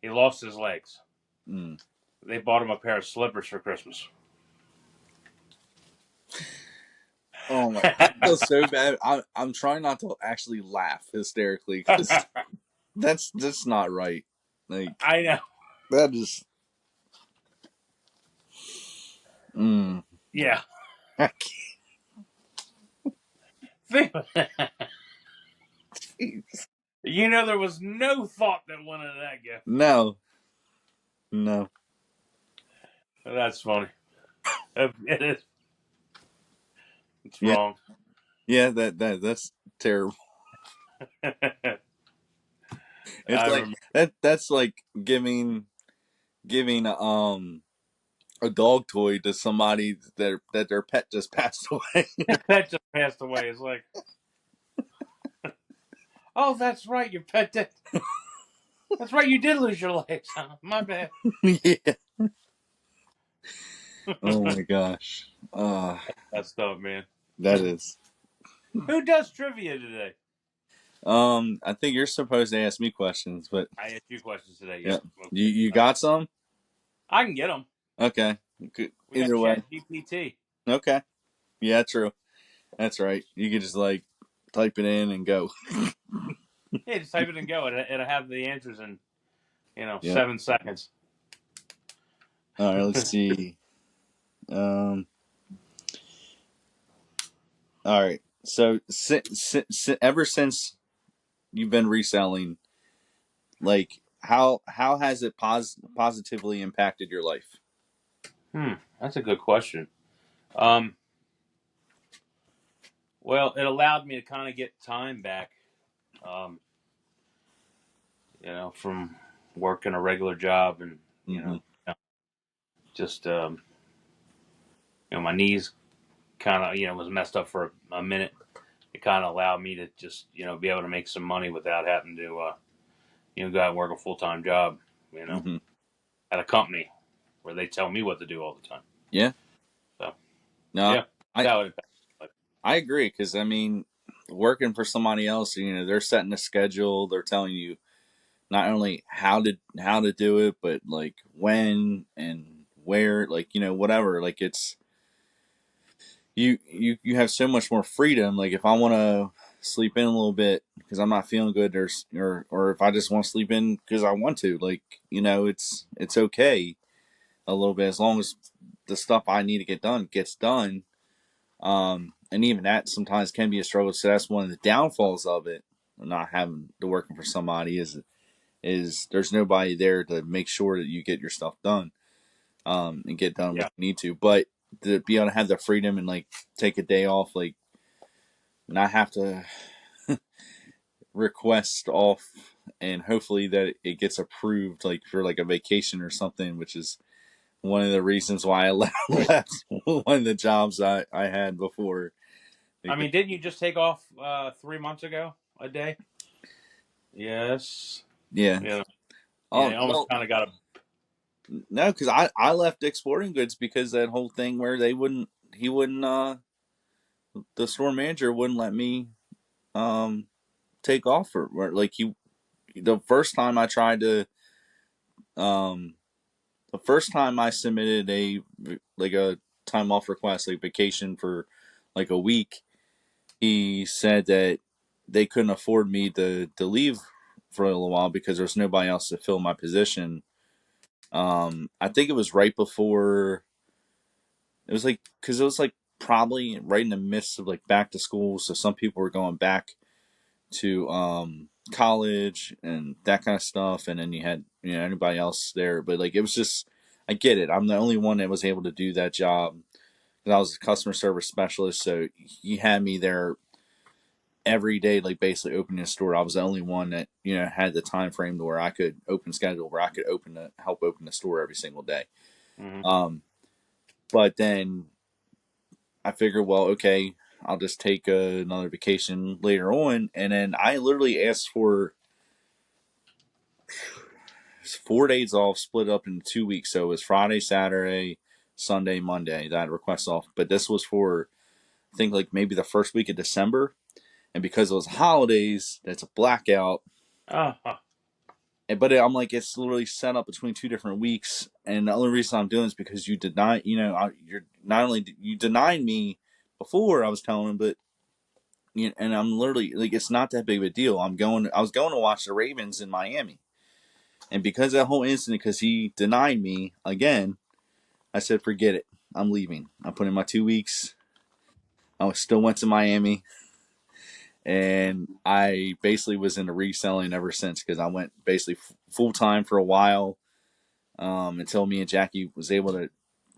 He lost his legs. mm. They bought him a pair of slippers for Christmas. Oh my, I feel so bad. I'm trying not to actually laugh hysterically because that's not right. Like I know. that is, mm, Yeah. I can't. Think- there was no thought that went into that gift. No, no, That's funny. It is. It's yeah, wrong. yeah. That's terrible. It's I like remember. that's like giving a dog toy to somebody that their pet just passed away. Your pet just passed away. It's like, oh, that's right. Your pet did. That's right. You did lose your legs. My bad. Yeah. Oh my gosh. That's tough, man. That is. Who does trivia today? I think you're supposed to ask me questions, but I asked you questions today. yeah. Yep. You Okay. got some? I can get them. Okay. We got Either way. Chat GPT. Okay. Yeah, true. That's right. You could just like type it in and go. Yeah, just type it and go. It'll have the answers in Yep. 7 seconds. All right. Let's see. Um. All right. So, ever since you've been reselling, like how has it positively impacted your life? That's a good question. Um, well, it allowed me to kind of get time back. Um, from working a regular job and Mm-hmm. just my knees kind of was messed up for a minute. It kind of allowed me to just be able to make some money without having to go out and work a full time job. Mm-hmm. at a company where they tell me what to do all the time. Yeah. So No, yeah, I that would. I agree because I mean, working for somebody else, they're setting a schedule. They're telling you not only how to do it, but like when and where, like whatever. Like it's you have so much more freedom. Like if I want to sleep in a little bit because I'm not feeling good, or if I just want to sleep in because I want to, like it's okay a little bit as long as the stuff I need to get done gets done. And even that sometimes can be a struggle. So that's one of the downfalls of it, not having to working for somebody is there's nobody there to make sure that you get your stuff done, and get done what Yeah. you need to. But to be able to have the freedom and like take a day off, like not have to request off, and hopefully that it gets approved, like for like a vacation or something, which is one of the reasons why I left one of the jobs I had before. I mean, didn't you just take off 3 months ago a day? Yes. Yeah. Yeah. Yeah. Oh You almost well, kind of got a. no, because I left Dick's Sporting Goods because that whole thing where he wouldn't the store manager wouldn't let me um take off for like he the first time I tried to um the first time I submitted a time off request, like vacation for like a week, he said that they couldn't afford me to leave for a little while because there's nobody else to fill my position. I think it was right before it was like because it was like probably right in the midst of like back to school, so some people were going back to college and that kind of stuff, and then you had anybody else there, but like it was just I get it. I'm the only one that was able to do that job because I was a customer service specialist, so he had me there every day, like basically opening a store. I was the only one that had the time frame to where I could open schedule where I could help open the store every single day. Mhm. Um, but then I figured, well, okay, I'll just take another vacation later on, and then I literally asked for 4 days off, split up into 2 weeks. So it was Friday, Saturday, Sunday, Monday that I request off. But this was for I think like maybe the first week of December, and because it was holidays, that's a blackout. Uh-huh. But I'm like, it's literally set up between 2 different weeks, and the only reason I'm doing is because you deny, you're not only you denied me before I was telling him, but and I'm literally like, it's not that big of a deal. I was going to watch the Ravens in Miami, and because of that whole incident, because he denied me again, I said, forget it. I'm leaving. I put in my 2 weeks. I still went to Miami, and I basically was into reselling ever since because I went basically full time for a while, until me and Jackie was able to.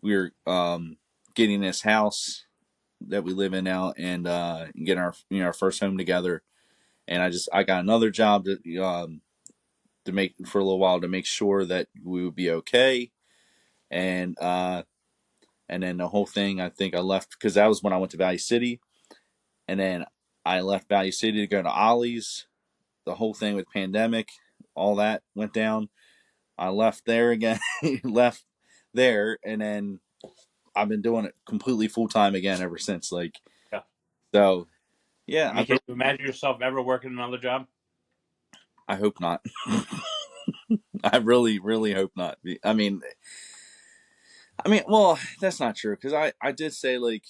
We were getting this house that we live in now, and getting our our first home together. And I got another job to make for a little while to make sure that we would be okay. And and then the whole thing, I think I left because that was when I went to Valley City, and then I left Valley City to go to Ollie's. The whole thing with pandemic, all that went down. I left there again, left there, and then I've been doing it completely full time again ever since. Like Yeah. so, yeah. I mean, can you imagine yourself ever working another job? I hope not. I really, really hope not. Well, that's not true because I did say like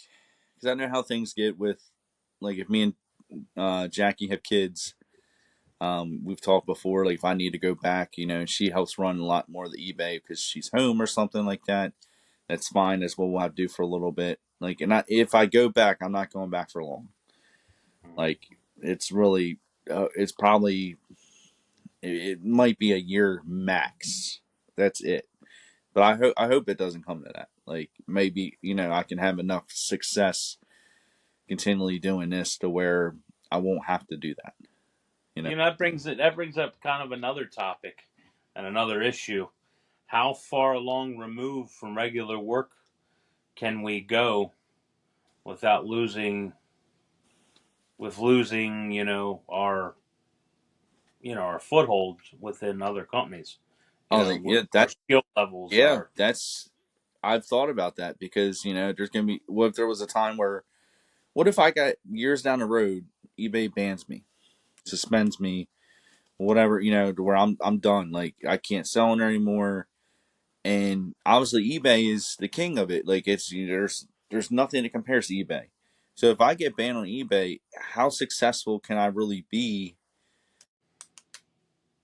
because I know how things get with like if me and Jackie have kids. We've talked before, like if I need to go back, she helps run a lot more of the eBay because she's home or something like that. That's fine. That's what we'll have to do for a little bit. Like, and if I go back, I'm not going back for long. Like, it's really, it's probably, it might be a year max. That's it. But I hope it doesn't come to that. Like, maybe I can have enough success continually doing this to where I won't have to do that. You know. That brings up kind of another topic and another issue. How far along removed from regular work can we go without losing our foothold within other companies? you Oh, know, what yeah, our skill levels yeah, are. that's I've thought about that because there's gonna be what if there was a time where what if I got years down the road, eBay bans me, suspends me, whatever, to where I'm done. Like I can't sell it anymore. And obviously eBay is the king of it. Like there's nothing that compares to eBay. So if I get banned on eBay, how successful can I really be,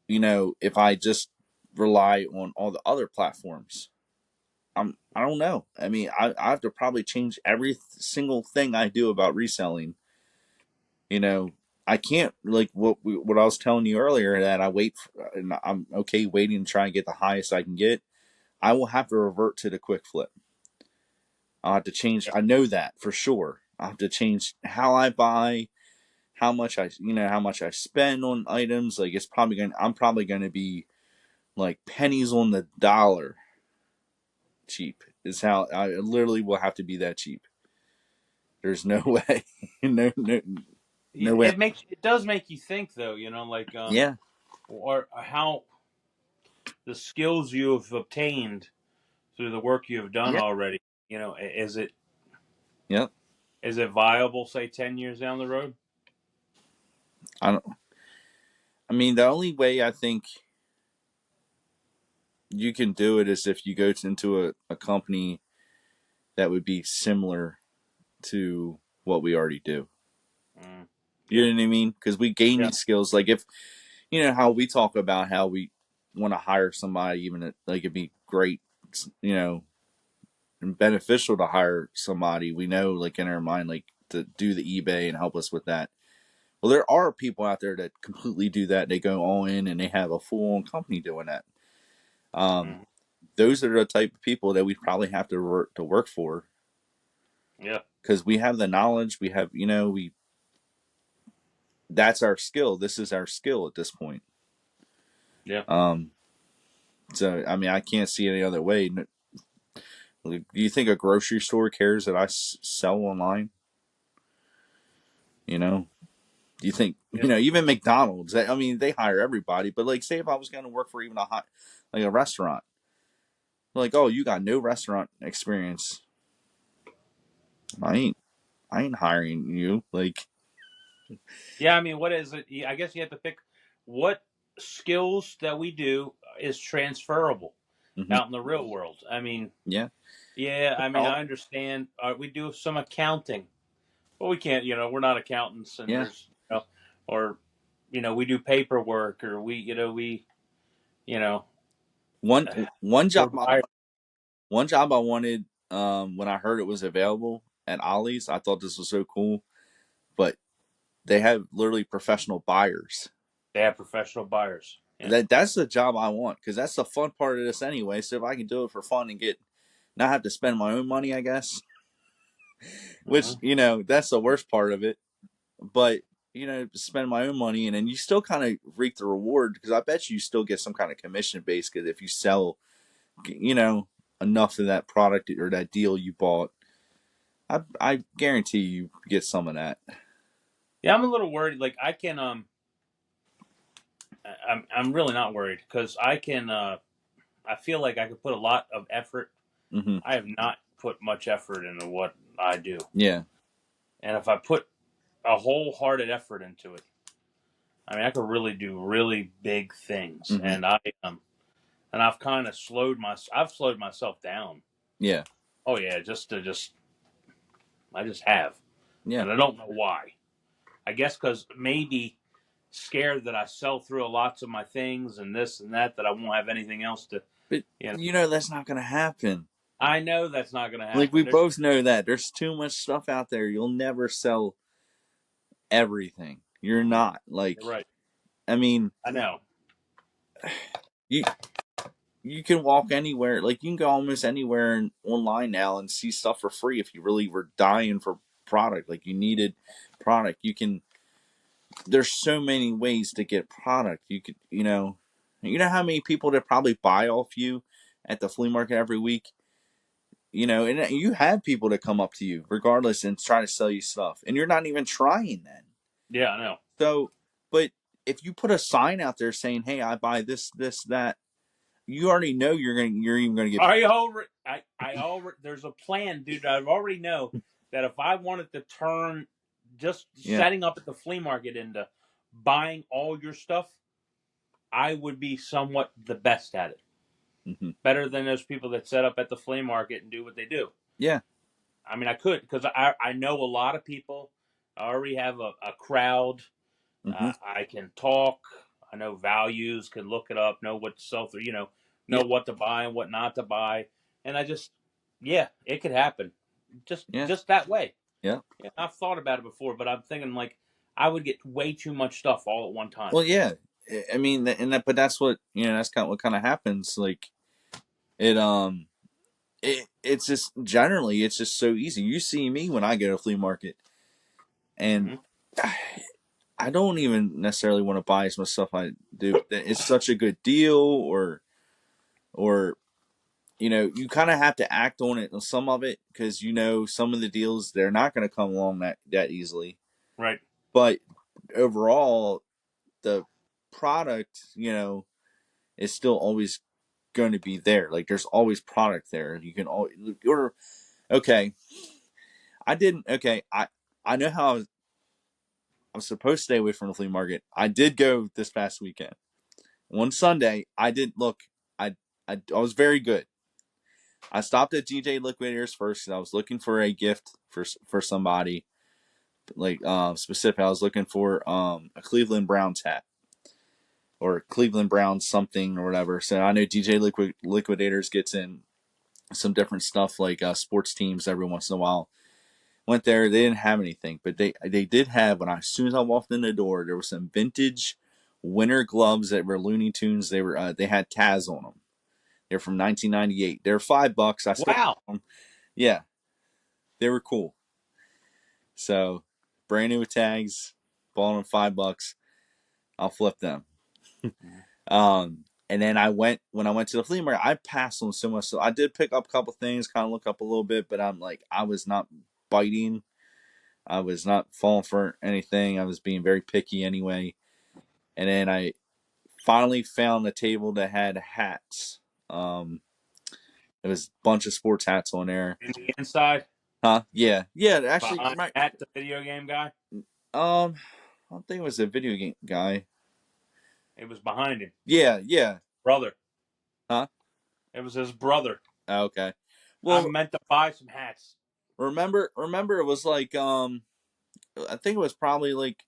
if I just rely on all the other platforms? I don't know. I mean, I have to probably change every single thing I do about reselling. You know, I can't like what I was telling you earlier that I wait for, and I'm okay waiting to try and get the highest I can get. I will have to revert to the quick flip. I'll have to change. Yeah, I know that for sure. I have to change how I buy, how much I spend on items. Like I'm probably going to be like pennies on the dollar cheap. Is how I literally will have to be that cheap. There's no way, no way. it does make you think though. Like Yeah, or how the skills you have obtained through the work you have done yeah, already. Is it yep. viable? Say 10 years down the road. I don't. I mean, the only way I think you can do it is if you go into a company that would be similar to what we already do. Mm, You yeah, know what I mean? Because we gain yeah, these skills. Like if how we talk about how we want to hire somebody, even like it'd be great, you know, and beneficial to hire somebody. We know, like in our mind, like to do the eBay and help us with that. Well, there are people out there that completely do that. They go all in and they have a full on company doing that. Um, mm, those are the type of people that we probably have to work for yeah, because we have the knowledge. We have, we that's our skill. This is our skill at this point. yeah, Um, so I mean, I can't see any other way. Do you think a grocery store cares that I sell online? You know, do you think yeah, even McDonald's? I mean, they hire everybody, but like, say if I was going to work for even like a restaurant, like, oh, you got no restaurant experience. I ain't, I ain't hiring you. Like, yeah. I mean, what is it? I guess you have to pick what skills that we do is transferable mm-hmm, out in the real world. I mean, yeah, yeah. I mean, oh, I understand. We do some accounting, but we can't. We're not accountants, and yeah. there's or we do paperwork, or we you know One one we're job, buyers. one job I wanted when I heard it was available at Ollie's. I thought this was so cool, but they have literally professional buyers. They have professional buyers. Yeah. That's the job I want because that's the fun part of this anyway. So if I can do it for fun and get not have to spend my own money, I guess, which Hmm. that's the worst part of it. But spend my own money and then you still kind of reap the reward because I bet you still get some kind of commission base because if you sell, you know, enough of that product or that deal you bought, I guarantee you get some of that. Yeah, I'm a little worried. Like I can I'm really not worried because I can I feel like I could put a lot of effort. Hmm. I have not put much effort into what I do, Yeah. and if I put a wholehearted effort into it, I mean, I could really do really big things. Hmm. And I've kind of I've slowed myself down. Yeah. Oh yeah, just I just have, Yeah. and I don't know why. I guess because maybe scared that I sell through lots of my things and this and that I won't have anything else to, But you know. that's not gonna happen. I know that's not going to Like we happen. There's both know that there's too much stuff out there. You'll never sell everything. You're mm, not like. you're right. I mean, I know. you you can walk anywhere. Like you can go almost anywhere online now and see stuff for free if you really were dying for product. Like you needed product. You can. There's so many ways to get product. You could. You know how many people that probably buy off you at the flea market every week. And you have people that come up to you regardless and try to sell you stuff, and you're not even trying then. Yeah, I know. So, but if you put a sign out there saying, "Hey, I buy this, this, that," you already know you're even gonna get. I already there's a plan, dude. I already know that if I wanted to turn just Yeah. setting up at the flea market into buying all your stuff, I would be somewhat the best at it. Mm-hmm. Better than those people that set up at the flea market and do what they do. Yeah. I mean, I could because I know a lot of people. I already have a crowd. Mm-hmm. I can talk. I know values. Can look it up. Know what to sell through. Yeah. Know what to buy and what not to buy. And I just, yeah, it could happen. Yeah. Just that way. Yeah. Yeah, I've thought about it before, but I'm thinking like I would get way too much stuff all at one time. Well, yeah. I mean, but that's what that's kind of what kind of happens. Like it it's just generally it's just so easy. You see me when I go to a flea market, and Mm-hmm. I don't even necessarily want to buy as much stuff I do. It's such a good deal, or you kind of have to act on it on some of it because some of the deals they're not going to come along that easily. Right. But overall, the product is still always going to be there. Like there's always product there. You can always order. Okay, I didn't. Okay, I know how I was supposed to stay away from the flea market. I did go this past weekend. One Sunday, I did look. I was very good. I stopped at DJ Liquidators first because I was looking for a gift for somebody, like specific. I was looking for a Cleveland Browns hat or Cleveland Browns something or whatever. So I know DJ Liquidators gets in some different stuff like sports teams every once in a while. Went there, they didn't have anything, but they did have. As soon as I walked in the door, there were some vintage winter gloves that were Looney Tunes. They had Taz on them. They're from 1998. They're $5. I still Wow. have them. Yeah, they were cool. So brand new with tags, bought them $5. I'll flip them. And then when I went to the flea market, I passed on so much. So I did pick up a couple things, kind of look up a little bit, but I was not biting. I was not falling for anything. I was being very picky anyway. And then I finally found a table that had hats. There was a bunch of sports hats on there. In the inside, Huh? Yeah. Yeah, actually, behind that, the video game guy. I don't think it was a video game guy. It was behind him. Yeah, yeah. Brother. Huh? It was his brother. Okay. I Well, meant to buy some hats. remember it was like I think it was probably like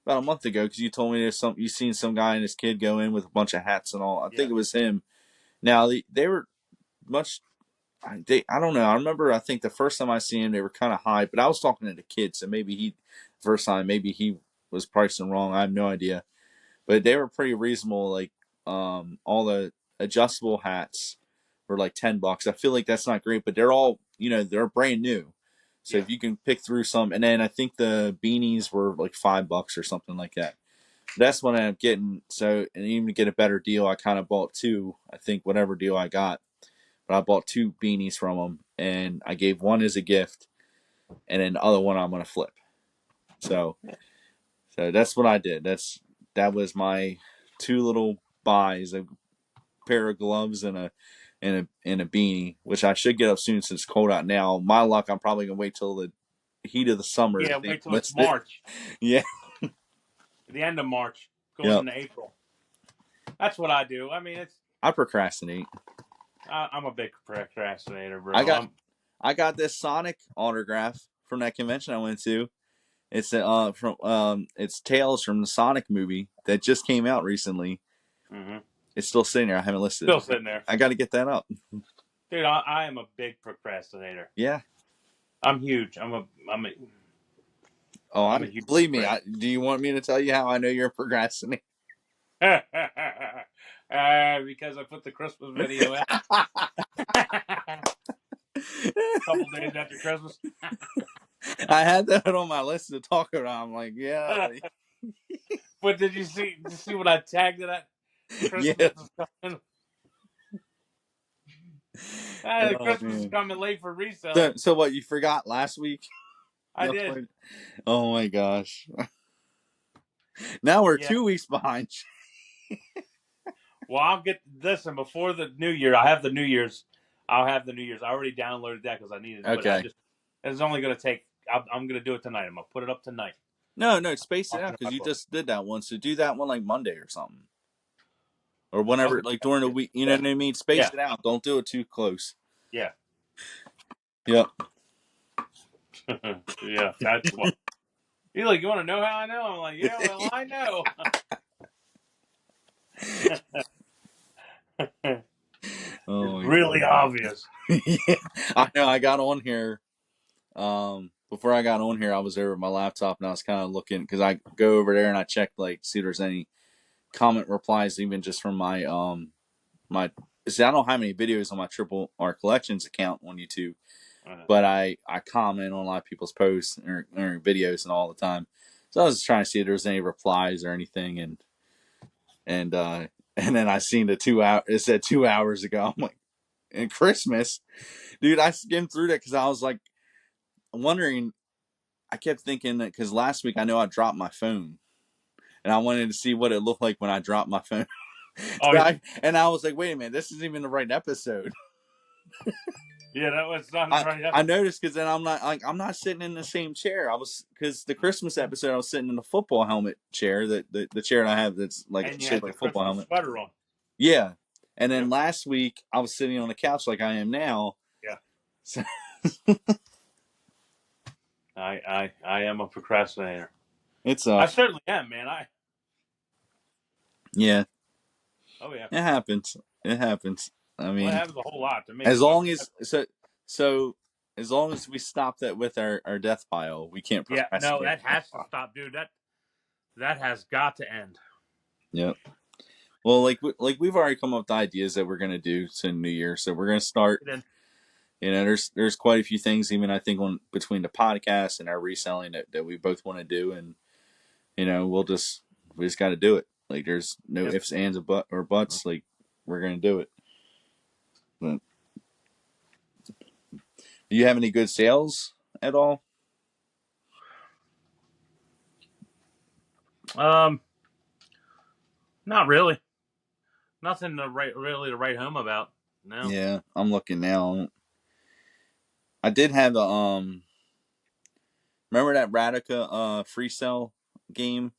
about a month ago because you told me you seen some guy and his kid go in with a bunch of hats and all. I Yeah. think it was him. Now they were much. I don't know. I remember. I think the first time I seen him, they were kind of high, but I was talking to the kid, so first time maybe he was pricing wrong. I have no idea, but they were pretty reasonable. Like all the adjustable hats were like $10. I feel like that's not great, but they're all they're brand new. So Yeah. if you can pick through some, and then I think the beanies were like $5 or something like that. That's what I ended up getting. So, and even to get a better deal, I kind of bought two. I think whatever deal I got, but I bought two beanies from them, and I gave one as a gift, and then the other one I'm gonna flip. So, so that's what I did. That was my two little buys: a pair of gloves and a beanie, which I should get up soon since it's cold out now. My luck, I'm probably gonna wait till the heat of the summer Yeah. to Wait till it's enlist it. March. Yeah. The end of March, going Yep. into April. That's what I do. I mean, I procrastinate. I'm a big procrastinator, I bro. got I got this Sonic autograph from that convention I went to. It's Tales from the Sonic movie that just came out recently. Mm-hmm. It's still sitting there. I haven't listed Still it. sitting there, I got to get that up. dude. I am a big procrastinator. Yeah. I'm huge. Oh, I'm a huge believe me. procrastinator. Do you want me to tell you how I know you're procrastinating? Because I put the Christmas video out a couple days after Christmas. I had that on my list to talk about. I'm like, yeah, But did you see what I tagged it at? Christmas yeah. is coming. Oh Christmas is man. coming late for So, reselling. so what? You forgot last week? I did. Oh my gosh. Now we're Yeah. 2 weeks behind. Well, I'll get listen before the New Year. I have the New Year's. I'll have the New Year's. I already downloaded that because I needed, but Okay. it's only going to take. I'm going to do it tonight. I'm going to put it up tonight. No, space it out Mark it in because my you book. just did that one. So do that one like Monday or something, or whenever, Okay. like during the week. You know Yeah. what I mean? Space Yeah. it out. Don't do it too close. Yeah. Yep. Yeah. That's what. He's like, you want to know how I know? I'm like, yeah. Well, I know. It's Oh my really obvious. god. Yeah, I know. I got on here. Before I got on here, I was over at my laptop and I was kind of looking because I go over there and I check like see if there's any comment replies even just from my. See, I don't have any videos on my Triple R Collections account on YouTube, Uh, but I comment on a lot of people's posts or videos and all the time. So I was just trying to see if there was any replies or anything, and and then I seen the 2 hour. It said 2 hours ago. I'm like, and Christmas, dude. I skimmed through that because I was like wondering. I kept thinking that because last week I know I dropped my phone, and I wanted to see what it looked like when I dropped my phone. oh So yeah. I was like, wait a minute, this isn't even the right episode. Yeah. That was not I right. I noticed because then I'm not sitting in the same chair. I was because the Christmas episode I was sitting in the football helmet chair that the chair I have that's like And you shaped had like the a football Christmas helmet. sweater on. Yeah, and then Yep. last week I was sitting on the couch like I am now. Yeah. So I am a procrastinator. it's I certainly am, man. yeah, Oh yeah. it happens. It happens. I Well, it mean, happens a whole lot to me. as But long as so as long as we stop that with our death pile, we can't yeah, no, procrastinate. that has to stop, dude. That has got to end. Yep. Well, like we've already come up with ideas that we're gonna do to New Year, so we're gonna start. Then You know, there's quite a few things even I think on between the podcast and our reselling that we both want to do, and you know we just got to do it. Like there's no yep. ifs, ands, or buts. Like we're gonna do it. But do you have any good sales at all? Um, not really. Nothing to write home about. No. Yeah, I'm looking now. I did have a remember that Radica free sell game?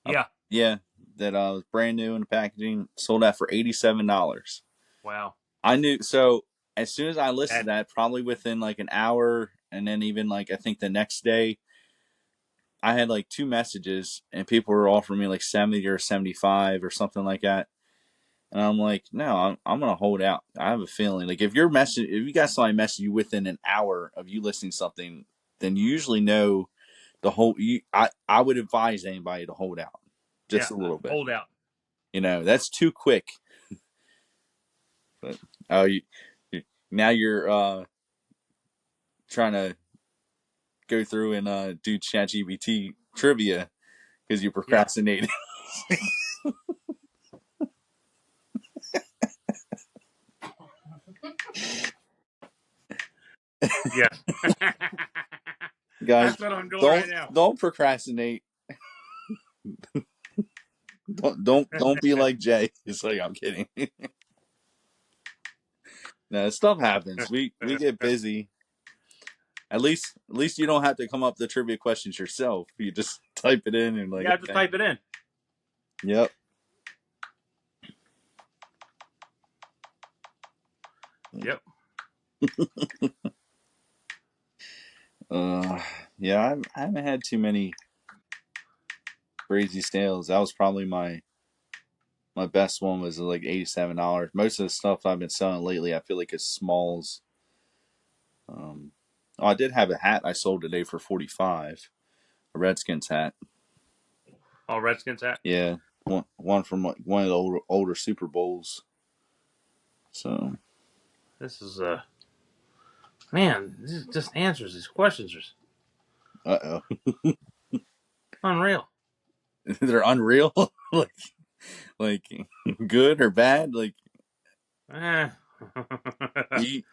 Yeah. Yeah, that was brand new in the packaging. Sold out for $87. Wow. I knew so as soon as I listed That. that, probably within like an hour, and then even like I think the next day, I had like two messages, and people were offering me like 70 or 75 or something like that. And I'm like, no, I'm gonna hold out. I have a feeling like if you got somebody message you within an hour of you listing something, then you usually know the whole. I would advise anybody to hold out Yeah. just a little bit. Hold out. You know, that's too quick. But oh, now you're trying to go through and do ChatGPT trivia because you Yeah. procrastinated. Yes. Guys, That's what I'm doing right now. don't procrastinate. Don't be like Jay. It's like I'm kidding. No, stuff happens. We get busy. At least you don't have to come up with the trivia questions yourself. You just type it in and like Yeah. Just okay. type it in. Yep. Yep. Uh yeah, I haven't had too many crazy sales. That was probably my best one was like $87. Most of the stuff I've been selling lately, I feel like it's smalls. Um, oh, I did have a hat I sold today for 45, a Redskins hat. Oh, Redskins hat. Yeah, one from like one of the older Super Bowls. So, This is man. This is just answers. These questions oh, are unreal. they're unreal. like good or bad, like Eh.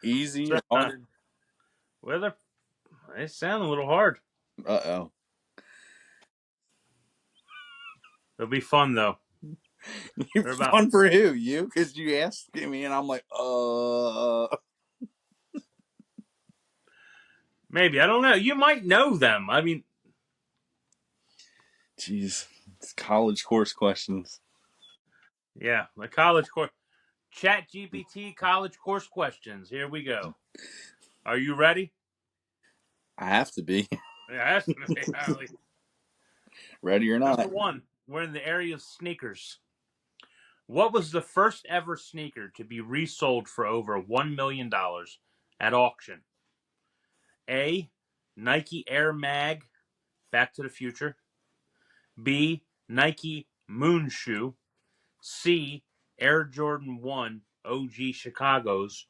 easy So, or hard. well, they sound a little hard. Uh oh. It'll be fun though. They're about Fun for who? You? Because you asked me, and I'm like, maybe, I don't know. You might know them. I mean, jeez, it's college course questions. yeah, the college course. Chat GPT college course questions. Here we go. Are you ready? I have to be It has to be, Harley. ready or Number not. one, we're in the area of sneakers. What was the first ever sneaker to be resold for over $1 million at auction? A. Nike Air Mag Back to the Future. B. Nike Moon Shoe. C. Air Jordan 1 OG Chicago's.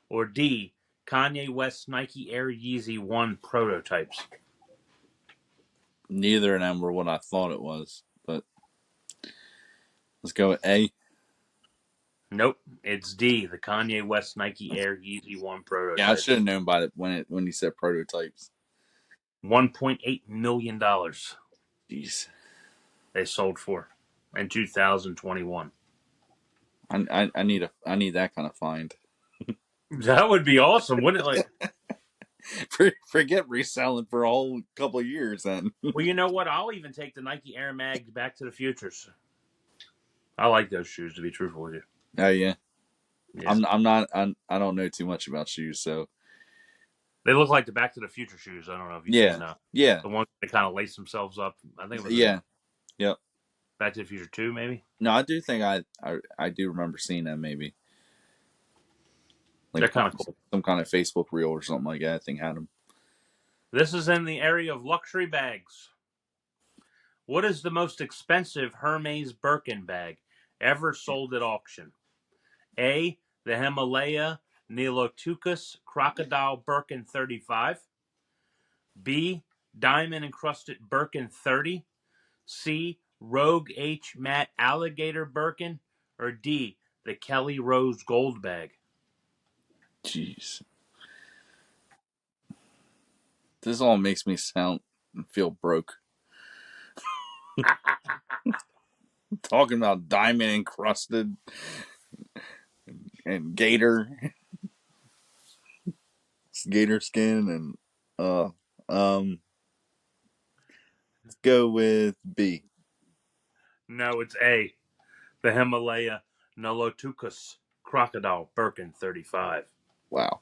Or D. Kanye West Nike Air Yeezy 1 prototypes. Neither of them were what I thought it was, but let's go with A. Nope, it's D. The Kanye West Nike Air Yeezy 1 Yeah, I should prototypes. have known by it when you said prototypes. $1.8 million Jeez, they sold for in 2021. I need that kind of find. That would be awesome, wouldn't it? Like, Forget reselling for a whole couple of years. Then. well, you know what? I'll even take the Nike Air Mag Back to the Futures. I like those shoes, to be truthful with you. Oh yeah, Yeah, I'm not I don't know too much about shoes, so they look like the Back to the Future shoes. I don't know if you've yeah, seen yeah, the ones that kind of lace themselves up. I think it was in yeah, yep. Back to the Future 2, maybe. No, I do think I do remember seeing them maybe They're like kind of cool. some kind of Facebook reel or something like that. I think had them. This is in the area of luxury bags. What is the most expensive Hermes Birkin bag ever sold at auction? A. The Himalaya Nilotucus Crocodile Birkin 35. B. Diamond encrusted Birkin 30. C. Rogue H Matte Alligator Birkin. Or D. The Kelly Rose Gold bag. Jeez, this all makes me sound and feel broke. Talking about diamond encrusted and gator skin and um let's go with B. No, it's A. The Himalaya Nilotucus Crocodile Birkin 35. Wow,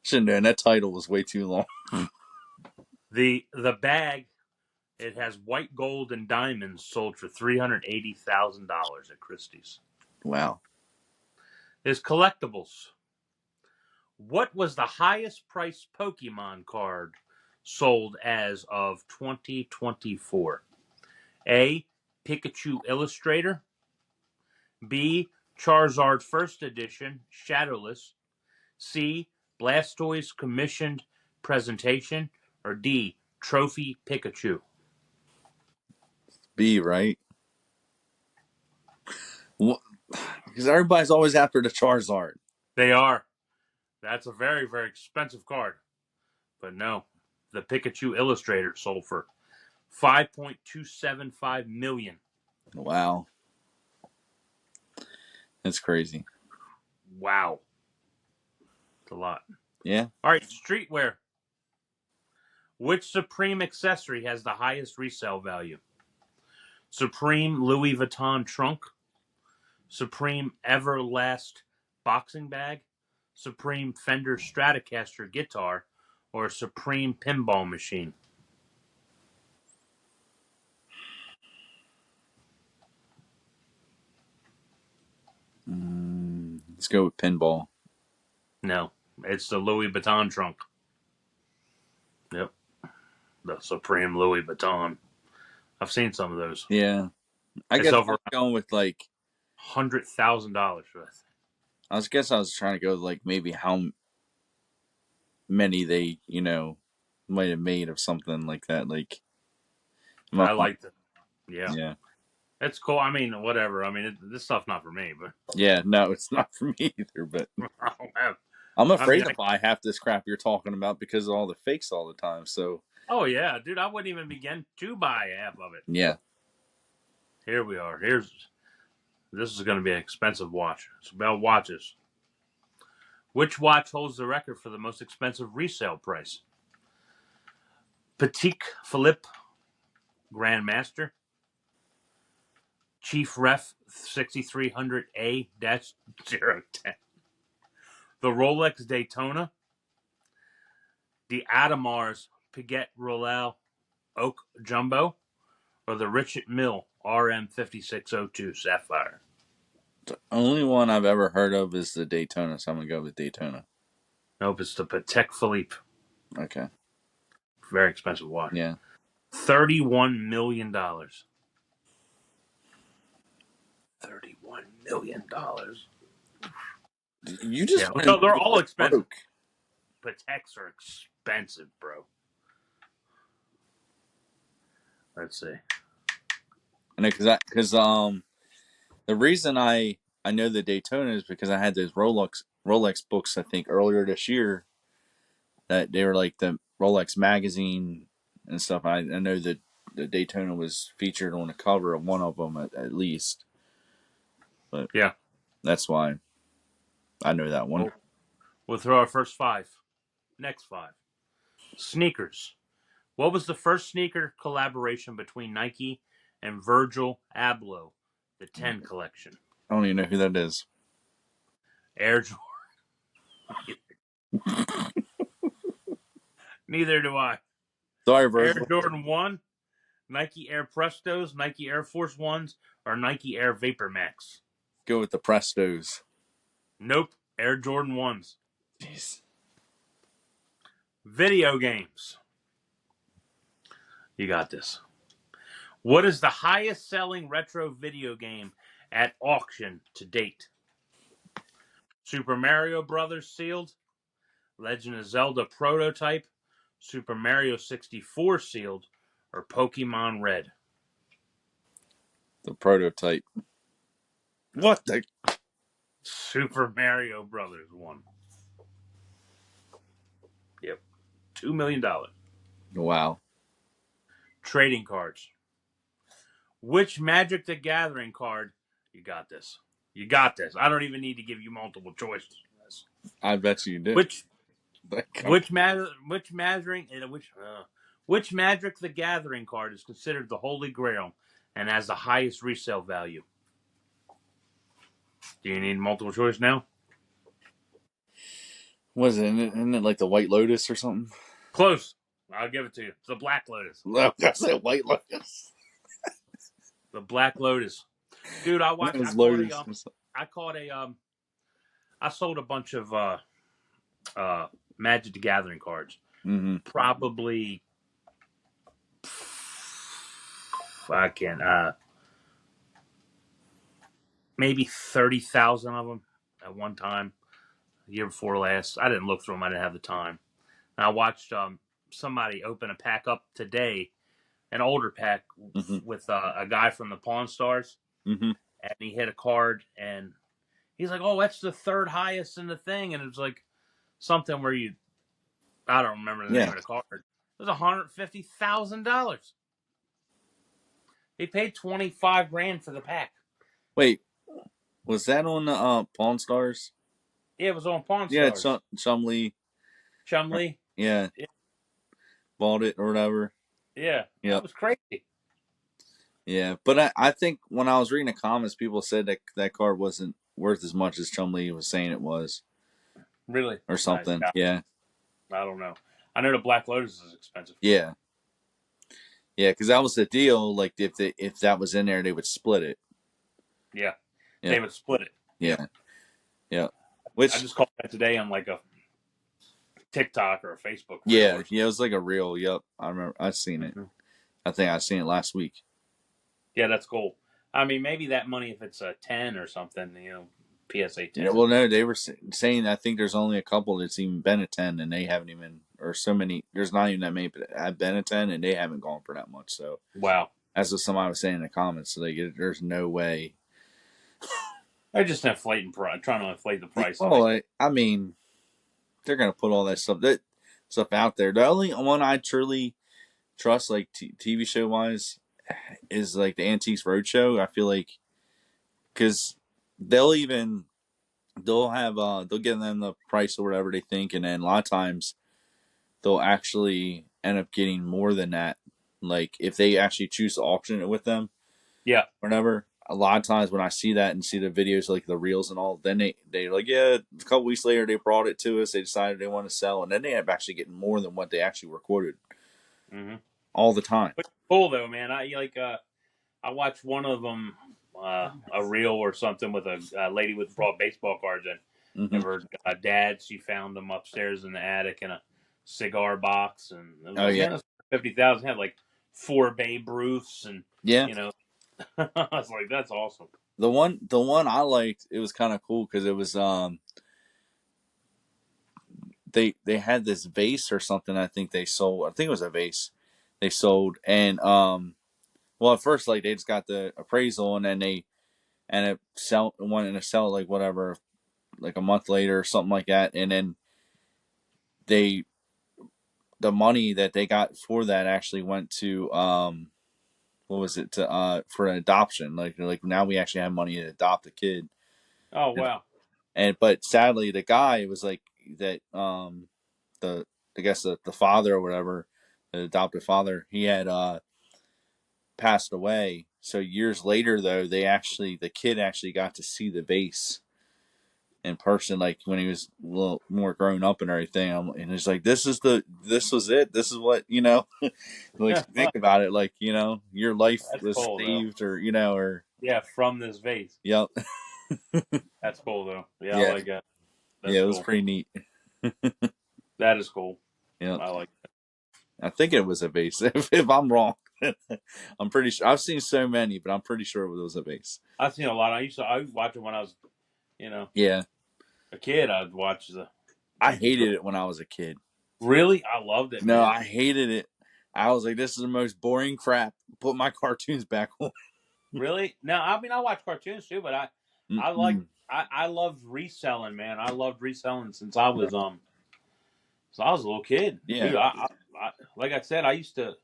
shouldn't have known that title was way too long. The bag, it has white gold and diamonds, sold for $380,000 at Christie's. Wow, Is collectibles. What was the highest priced Pokemon card sold as of 2024? A. Pikachu Illustrator. B. Charizard First Edition Shadowless. C. Blastoise Commissioned Presentation. Or D. Trophy Pikachu. B, right? Because everybody's always after the Charizard. They are. That's a very, very expensive card. But no, the Pikachu Illustrator sold for $5.275 million. Wow, that's crazy. Wow. It's a lot. Yeah, All right, streetwear. Which Supreme accessory has the highest resale value? Supreme Louis Vuitton trunk, Supreme Everlast boxing bag, Supreme Fender Stratocaster guitar, or Supreme pinball machine? let's go with pinball. No, it's the Louis Vuitton trunk. Yep, the Supreme Louis Vuitton. I've seen some of those. Yeah, I It's guess I over was going with like $100,000 for that. I was trying to go with like maybe how many they might have made of something like that. Like, I liked it. Yeah, yeah, it's cool. I mean, whatever. I mean, this stuff's not for me, but yeah. No, it's not for me either. But I don't have. I'm I mean, afraid to buy half this crap you're talking about because of all the fakes all the time. So oh yeah, dude, I wouldn't even begin to buy half of it. yeah, Here we are. Here's This is going to be an expensive watch. It's about watches. Which watch holds the record for the most expensive resale price? Patek Philippe Grandmaster, Chief Ref 6300A-010, the Rolex Daytona, the Audemars Piguet Royal Oak Jumbo, or the Richard Mille RM5602 Sapphire. The only one I've ever heard of is the Daytona, so I'm gonna go with Daytona. Nope, it's the Patek Philippe. Okay. Very expensive watch. Yeah. $31 million. $31 million. You just Yeah, want to no, know they're if all they're expensive. broke. Pateks are expensive, bro. Let's see. I know because the reason I know the Daytona is because I had those Rolex books I think earlier this year that they were like the Rolex magazine and stuff. I know that the Daytona was featured on the cover of one of them at least, but Yeah. that's why I know that one. We'll throw our first five. Next five. Sneakers. What was the first sneaker collaboration between Nike and Virgil Abloh? The 10 collection. I don't even know who that is. Air Jordan. Neither do I. Sorry, Air Virgil. Jordan 1, Nike Air Prestos, Nike Air Force Ones, or Nike Air Vapor Max? Go with the Prestos. Nope. Air Jordan 1s. Jeez. Video games. You got this. What is the highest selling retro video game at auction to date? Super Mario Brothers sealed, Legend of Zelda prototype, Super Mario 64 sealed, or Pokemon Red? The prototype. What the? Super Mario Brothers one. Yep. $2 million. Wow. Trading cards. Which Magic the Gathering card? You got this. You got this. I don't even need to give you multiple choices. I bet you did. Which which Magic the Gathering card is considered the Holy Grail and has the highest resale value? Do you need multiple choice now? What is it? Isn't it like the White Lotus or something? Close. I'll give it to you. It's the Black Lotus. No, that's a White Lotus. The Black Lotus. Dude, I That watched. was Lotus. I sold a bunch of Magic the Gathering cards. Mm-hmm. Probably, maybe 30,000 of them at one time. The year before last, I didn't look through them. I didn't have the time. And I watched somebody open a pack up today, an older pack Mm-hmm. with a guy from the Pawn Stars, Mm-hmm. and he hit a card, and he's like, "Oh, that's the third highest in the thing," and it's like something where I don't remember the name of the card. It was $150,000. He paid 25 grand for the pack. Wait, was that on the Pawn Stars? Yeah, it was on Pawn Yeah, Stars. Chumley. Chumley. Yeah, Yeah. bought it or whatever. Yeah, Yep. that was crazy. Yeah, but I think when I was reading the comments, people said that card wasn't worth as much as Chumley was saying it was, Really? or something. Yeah. I don't know. I know the Black Lotus is expensive. Yeah. Yeah, because that was the deal. Like if that was in there, they would split it. Yeah. Yeah. They would split it. Yeah. Yeah. I Which just called that today on like a TikTok or a Facebook. yeah, it was like a reel. Yep, I remember. I've seen it. Mm-hmm. I think I seen it last week. Yeah, that's cool. I mean, maybe that money if it's a 10 or something, PSA 10. Yeah, well, no, they were saying I think there's only a couple that's even been a 10, and they haven't even, or so many. There's not even that many, but have been a 10, and they haven't gone for that much. So Wow. that's what somebody was saying in the comments. So there's no way. They're just trying to inflate the price. Well, I mean, they're gonna put all that stuff out there. The only one I truly trust, like TV show wise, is like the Antiques Roadshow. I feel like because they'll even they'll give them the price or whatever they think, and then a lot of times they'll actually end up getting more than that. Like if they actually choose to auction it with them, Yeah. or whatever. A lot of times when I see that and see the videos, like the reels and all, then they like, yeah. A couple weeks later, they brought it to us. They decided they want to sell, and then they end up actually getting more than what they actually were quoted Hmm. all the time. But cool though, man. I watched one of them, a reel or something with a lady with brought baseball cards in. Hmm. Of her dad, she found them upstairs in the attic in a cigar box, and it was Oh like, yeah, man, that's 50,000. Had like four Babe Ruths, and yeah. you know, I was like, that's awesome. The one I liked, it was kind of cool because it was they had this vase or something. I think they sold. I think it was a vase they sold, and well, at first like they just got the appraisal, and then they and it sell wanted to sell it like whatever, like a month later or something like that, and then they the money that they got for that actually went to what was it to for an adoption, like now we actually have money to adopt a kid. Oh and, wow. and but sadly the guy was like that the I guess the father or whatever, the adoptive father, he had passed away. So years later though, the kid actually got to see the vase in person, like when he was a little more grown up and everything. And he's like, this was it. This is what, like Yeah, think about it. Like, your life that's was cool though. saved or, Yeah, from this vase. yep. That's cool though. Yeah, I Yeah. like that. That's Yeah. It was cool. pretty neat. That is cool. Yep. I like. I think it was a base. If I'm wrong, I'm pretty sure. I've seen so many, but I'm pretty sure it was a base. I've seen a lot. I watch it when I was, you know, Yeah. a kid. I'd watch I the hated it when I was a kid. really. I loved it, No, man. I hated it. I was like, this is the most boring crap. Put my cartoons back on. Really? No, I mean I watch cartoons too, but I like Mm-mm. I loved reselling, man. I loved reselling since I was a little kid, Yeah. dude. I like I said, I used to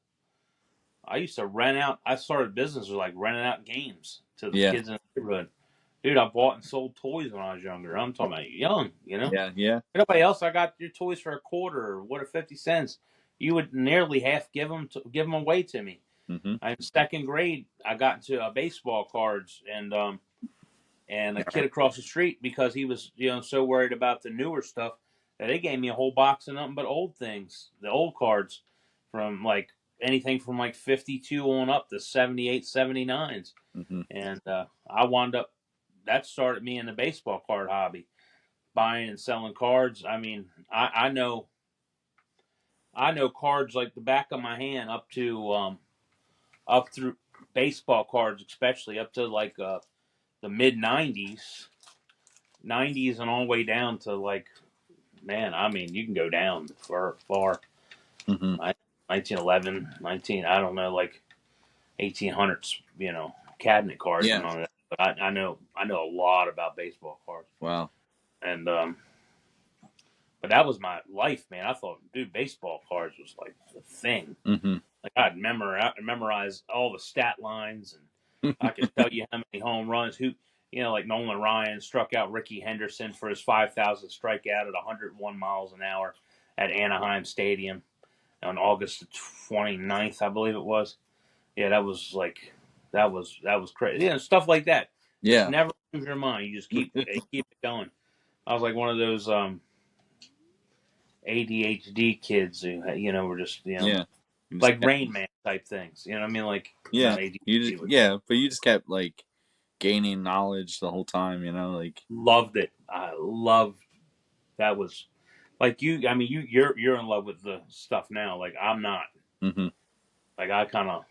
rent out. I started business with like renting out games to the Yeah. kids in the neighborhood. Dude, I bought and sold toys when I was younger. I'm talking about young, you know. Yeah. Yeah. Nobody else, I got your toys for a quarter or what, or 50 cents. You would nearly half give them away to me. Mm-hmm. In second grade, I got into baseball cards, and a kid across the street, because he was so worried about the newer stuff, that they gave me a whole box of nothing but old things, the old cards, from like anything from like 52 on up to 78, 79s. Mm-hmm. And I wound up, that started me in the baseball card hobby, buying and selling cards. I mean, I know cards like the back of my hand, up to up through baseball cards, especially up to like the mid 90s and all the way down to like, man, I mean, you can go down far. Mm-hmm. 1911, I don't know, like 1800s, cabinet cards Yeah. and all that. But I know a lot about baseball cards, Wow. and but that was my life, man. I thought, dude, baseball cards was like the thing. Mm-hmm. Like memorize all the stat lines, and I could tell you how many home runs. Like Nolan Ryan struck out Ricky Henderson for his 5,000th strikeout at 101 miles an hour at Anaheim Stadium on August 29th, I believe it was. Yeah, that was crazy. Yeah, stuff like that just Yeah. never leaves your mind. You just keep it going. I was like one of those ADHD kids who were just Yeah. You just like kept, Rain Man type things. You know what I mean? Like yeah. not You ADHD, just but yeah, but you just kept like gaining knowledge the whole time. Like. loved it. I loved that was like you. I mean, you're in love with the stuff now. Like I'm not. Mm-hmm. Like I kind of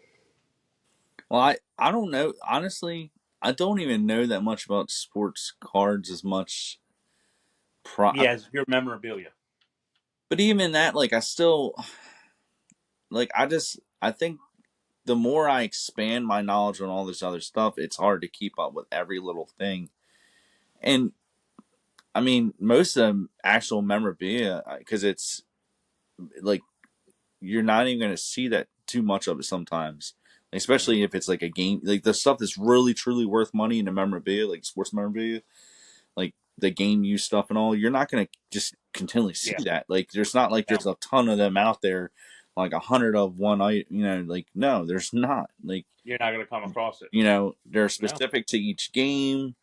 Well, I don't know honestly. I don't even know that much about sports cards as much. yeah, it's your memorabilia. But even that, like, I still like. I think the more I expand my knowledge on all this other stuff, it's hard to keep up with every little thing. And I mean, most of them actual memorabilia, because it's like you're not even going to see that too much of it sometimes. especially if it's like a game, like the stuff that's really truly worth money in the memorabilia, like sports memorabilia, like the game use stuff and all. You're not gonna just continually see Yeah. that. Like there's not like No, there's a ton of them out there, like 100 of one. Like no, there's not. Like you're not going to come across it. they're No. specific to each game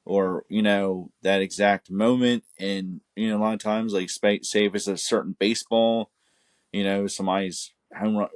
or that exact moment. And a lot of times, like say if it's a certain baseball, somebody's home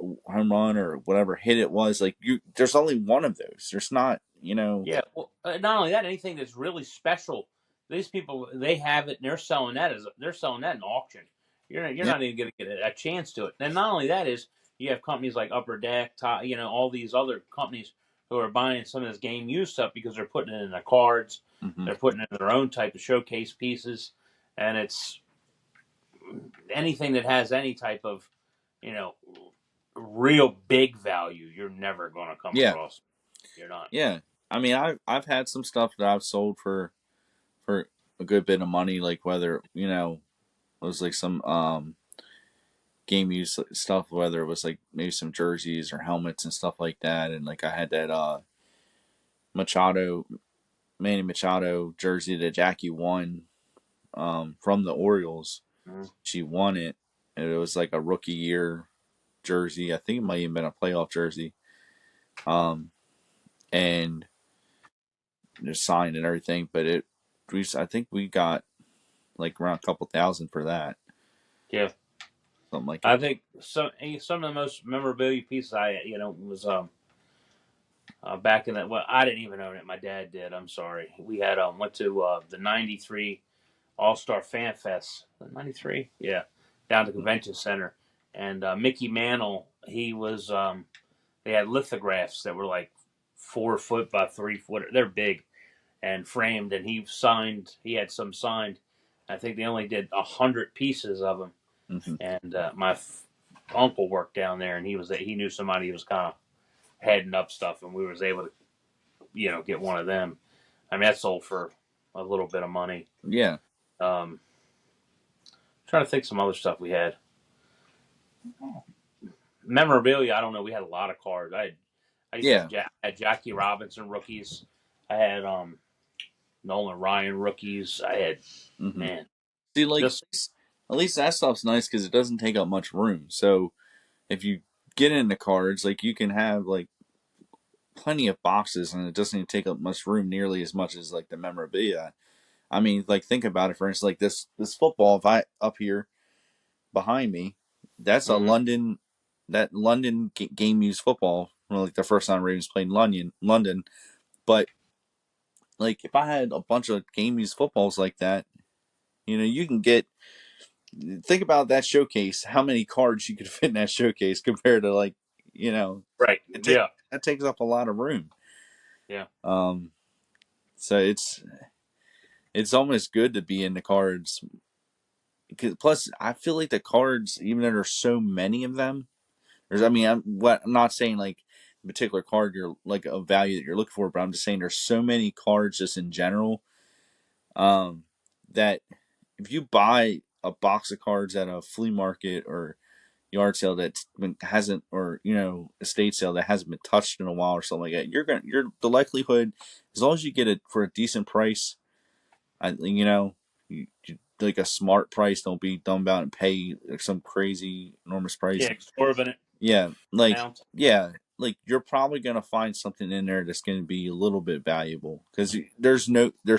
run or whatever hit it was, like there's only one of those. There's not. Yeah. Well, not only that, anything that's really special, these people they have it and they're selling that in auction. You're Yeah. not even going to get a chance to it. And not only that is you have companies like Upper Deck, all these other companies who are buying some of this game use stuff because they're putting it in their cards, Hmm. they're putting it in their own type of showcase pieces, and it's anything that has any type of you know real big value. You're never going to come Yeah. across. You're not. Yeah. I mean, I've had some stuff that I've sold for a good bit of money, like whether it was like some game use stuff, whether it was like maybe some jerseys or helmets and stuff like that. And like I had that Machado Manny Machado jersey that Jackie won from the Orioles. Mm. She won it, and it was like a rookie year jersey. I think it might even been a playoff jersey. Um, and just signed and everything. But I think we got like around a couple thousand for that, Yeah. something like I that. think some of the most memorabilia pieces I was back in that. Well, I didn't even own it. My dad did. I'm sorry. We had went to the '93 All Star Fan Fest. '93, yeah, down to the convention center, and Mickey Mantle. He was. They had lithographs that were like 4 foot by 3 foot. They're big and framed, and he signed. He had some signed. I think they only did 100 pieces of them, Hmm. and my uncle worked down there, and he knew somebody who was kind of heading up stuff, and we was able to get one of them. I mean, that sold for a little bit of money. Yeah, Um, trying to think some other stuff we had. Memorabilia, I don't know. We had a lot of cards. I used to have yeah. I had Jackie Robinson rookies. I had Nolan Ryan rookies. I had Hmm. man, See, like just at least that stuff's nice because it doesn't take up much room. So if you get into cards, like you can have like plenty of boxes, and it doesn't even take up much room, nearly as much as like the memorabilia. I mean, like think about it. For instance, like this football, if I up here behind me, that's a mhm, London game used football. Well, like the first time Ravens played in London. But like if I had a bunch of game used footballs like that, you can get. Think about that showcase. How many cards you could fit in that showcase compared to like, you know, right. it ta- Yeah, that takes up a lot of room. yeah, Um, so it's almost good to be in the cards. Because plus, I feel like the cards, even though there's so many of them, I mean, I'm not saying like a particular card you're like a value that you're looking for, but I'm just saying there's so many cards just in general, um, that if you buy a box of cards at a flea market or yard sale that hasn't, or estate sale that hasn't been touched in a while or something like that, you're the likelihood, as long as you get it for a decent price, like a smart price. Don't be dumb about and pay like some crazy enormous yeah. price. Exorbitant Yeah, like amount. yeah, like you're probably gonna find something in there that's gonna be a little bit valuable because there's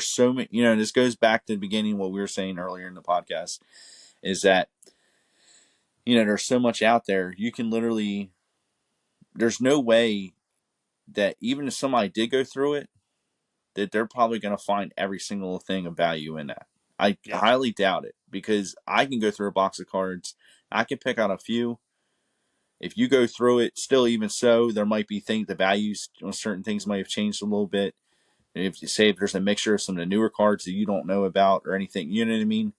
so many. This goes back to the beginning what we were saying earlier in the podcast is that there's so much out there. You can literally there's no way that even if somebody did go through it, that they're probably gonna find every single thing of value in that. I Yeah, highly doubt it because I can go through a box of cards. I can pick out a few. If you go through it, still even so, there might be the values on certain things might have changed a little bit. And if you say if there's a mixture of some of the newer cards that you don't know about or anything, you know what I mean?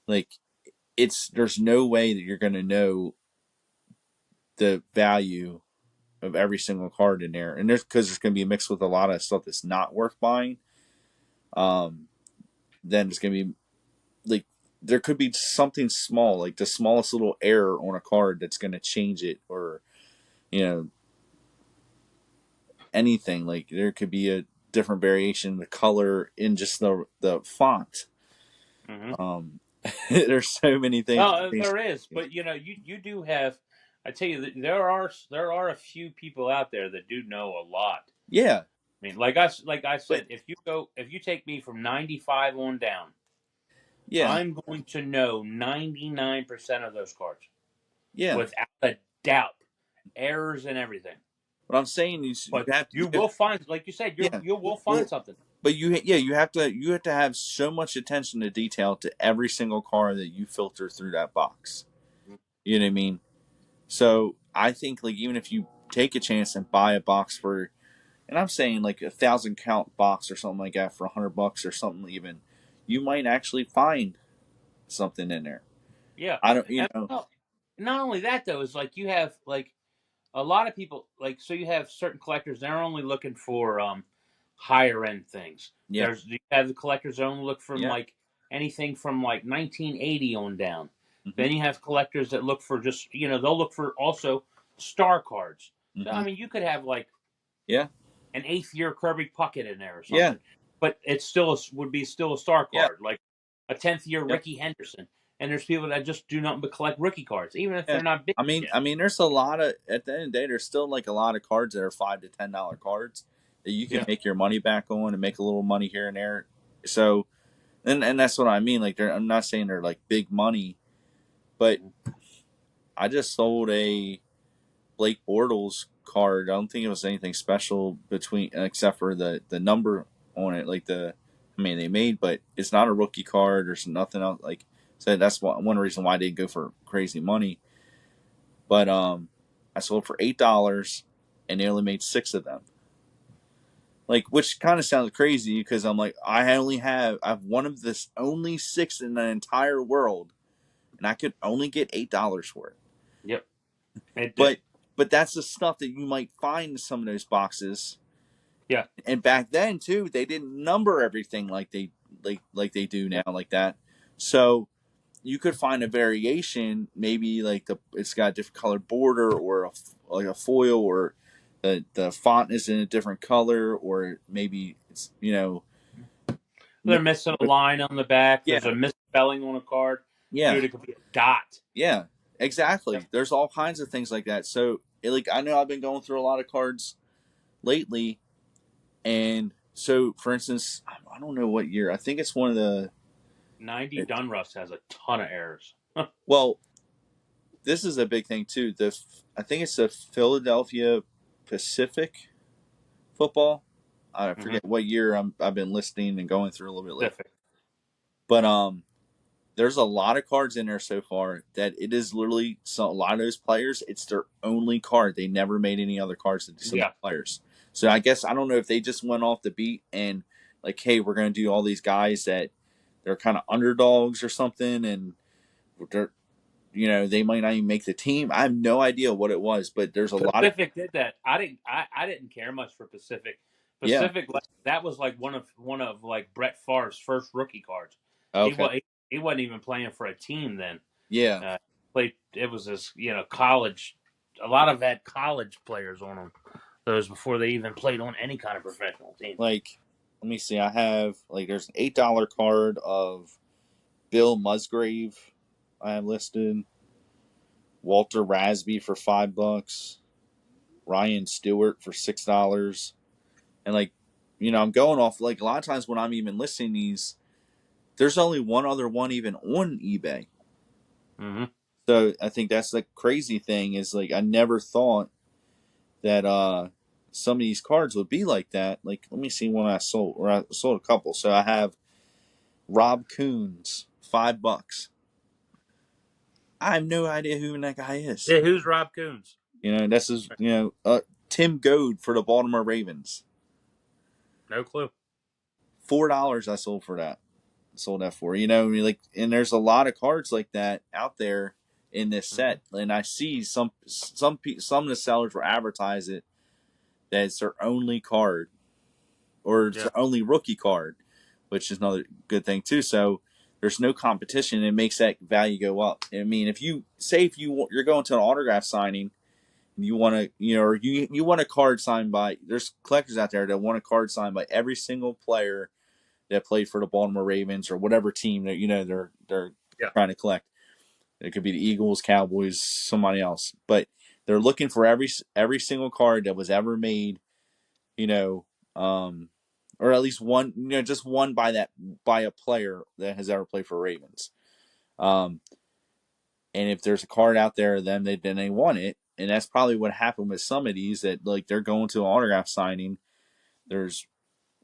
Like there's no way that you're gonna know the value of every single card in there, and there's gonna be mixed with a lot of stuff that's not worth buying. Um, then it's gonna be like there could be something small, like the smallest little error on a card that's gonna change it, or you know anything. Like there could be a different variation, the color in just the font. Hmm. Um, there's so many things. No, there is, but you do have. I tell you, there are a few people out there that do know a lot. Yeah, I mean, like I but said, if you take me from 95 on down, yeah, I'm going to know 99% of those cards yeah. without a doubt, errors and everything. What I'm saying is you But have to, you will find, like you said, yeah. you will find Well, something. but you have to have so much attention to detail to every single car that you filter through that box. You know what I mean? So I think like even if you take a chance and buy a box for, and I'm saying like 1,000 count box or something like that for $100 or something even, you might actually find something in there. Yeah, I don't, and well, not only that though is like you have like a lot of people like so you have certain collectors they're only looking for higher end things. yeah, There's you have the collectors that only look from yeah, like anything from like 1980 on down. hmm, Then you have collectors that look for just they'll look for also star cards. So hmm, I mean you could have like yeah, an eighth year Kirby Puckett in there or yeah, something, but it still would be still a star yeah, card like a 10th year yeah. Ricky Henderson. And there's people that just do nothing but collect rookie cards, even if Yeah. they're not big yet. There's a lot of at the end of the day, there's still like a lot of cards that are $5 to $10 cards that you can Yeah. make your money back on and make a little money here and there. So, and that's what I mean. Like, I'm not saying they're like big money, but I just sold a Blake Bortles card. I don't think it was anything special between except for the number on it. Like they made, but it's not a rookie card. There's nothing else. Like, so that's one reason why I didn't go for crazy money. But I sold for $8, and they only made six of them. Like, which kind of sounds crazy because I'm like, I have one of this only six in the entire world, and I could only get $8 for it. Yep. It did. But that's the stuff that you might find in some of those boxes. Yeah. And back then too, they didn't number everything like they do now, like that. So you could find a variation, maybe like it's got a different colored border or like a foil, or the font is in a different color, or maybe it's They're missing a line on the back. There's yeah, a misspelling on a card. yeah, Dude, it could be a dot. yeah, Yep. exactly. There's all kinds of things like that. So like I know I've been going through a lot of cards lately, and so for instance, I don't know what year. I think it's one of the 90 Dunruss has a ton of errors. well, this is a big thing too. I think it's the Philadelphia Pacific football. I Mm-hmm. forget what year I've been listening and going through a little bit late, Specific. but there's a lot of cards in there so far that it is literally a lot of those players. It's their only card. They never made any other cards to some Yeah. players. So I guess I don't know if they just went off the beat and like, hey, we're going to do all these guys that they're kind of underdogs or something, and they're they might not even make the team. I have no idea what it was, but there's a lot of Pacific did that. I didn't care much for Pacific. yeah. Pacific that was like one of like Brett Favre's first rookie cards. He Okay. was he wasn't even playing for a team then. Yeah. Played it was his college. A lot of had college players on them. Those before they even played on any kind of professional team. Like, let me see. I have like there's an $8 card of Bill Musgrave. I have listed Walter Rasby for $5, Ryan Stewart for $6, and like I'm going off like a lot of times when I'm even listing these. There's only one other one even on eBay. Mm-hmm. So I think that's the crazy thing is like I never thought that some of these cards would be like that. Like let me see when I sold a couple. So I have Rob Coons, $5. I have no idea who that guy is. Yeah, who's Rob Coons? This is Tim Goad for the Baltimore Ravens. No clue. $4 I sold for that. Sold that for. I mean, like, and there's a lot of cards like that out there in this Mm-hmm. set, and I see some of the sellers will advertise it that it's their only card or it's Yeah. their only rookie card, which is another good thing too. So there's no competition. It makes that value go up. I mean, if you're going to an autograph signing, you want to, or you want a card signed by. There's collectors out there that want a card signed by every single player that played for the Baltimore Ravens or whatever team that they're Yeah. trying to collect. It could be the Eagles, Cowboys, somebody else, but they're looking for every single card that was ever made. You know, um, or at least one. Just one by a player that has ever played for Ravens. Um, and if there's a card out there, then they want it, and that's probably what happened with some of these that like they're going to an autograph signing. There's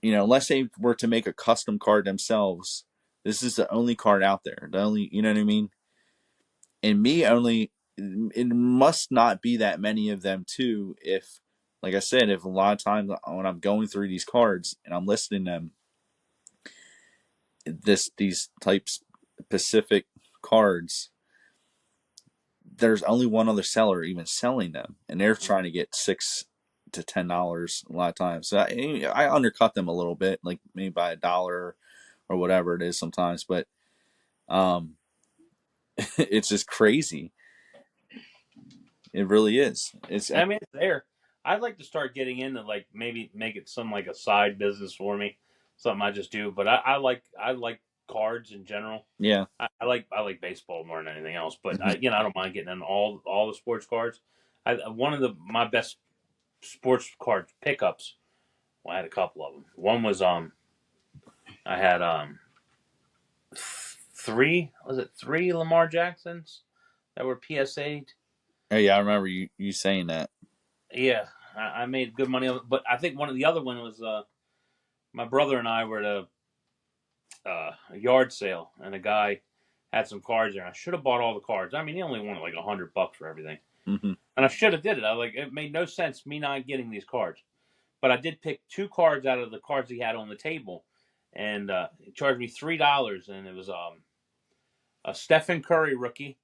unless they were to make a custom card themselves, this is the only card out there. The only, you know what I mean? And me only, it must not be that many of them too. If, like I said, if a lot of times when I'm going through these cards and I'm listing them, these types specific cards, there's only one other seller even selling them, and they're trying to get $6 to $10 a lot of times. So I undercut them a little bit, like maybe by $1 or whatever it is sometimes, but um, it's just crazy. It really is. It's I mean, it's there. I'd like to start getting into like maybe make it some like a side business for me, something I just do. But I like cards in general. yeah. I like baseball more than anything else. But Mhm. I don't mind getting in all the sports cards. One of my best sports card pickups. Well, I had a couple of them. One was I had three Lamar Jacksons that were PSA'd. Oh yeah, I remember you saying that. Yeah, I made good money on it. But I think one of the other one was my brother and I were at a yard sale, and a guy had some cards there. I should have bought all the cards. I mean, he only wanted like $100 for everything, Hmm. and I should have did it. It made no sense me not getting these cards, but I did pick two cards out of the cards he had on the table, and he charged me $3, and it was a Stephen Curry rookie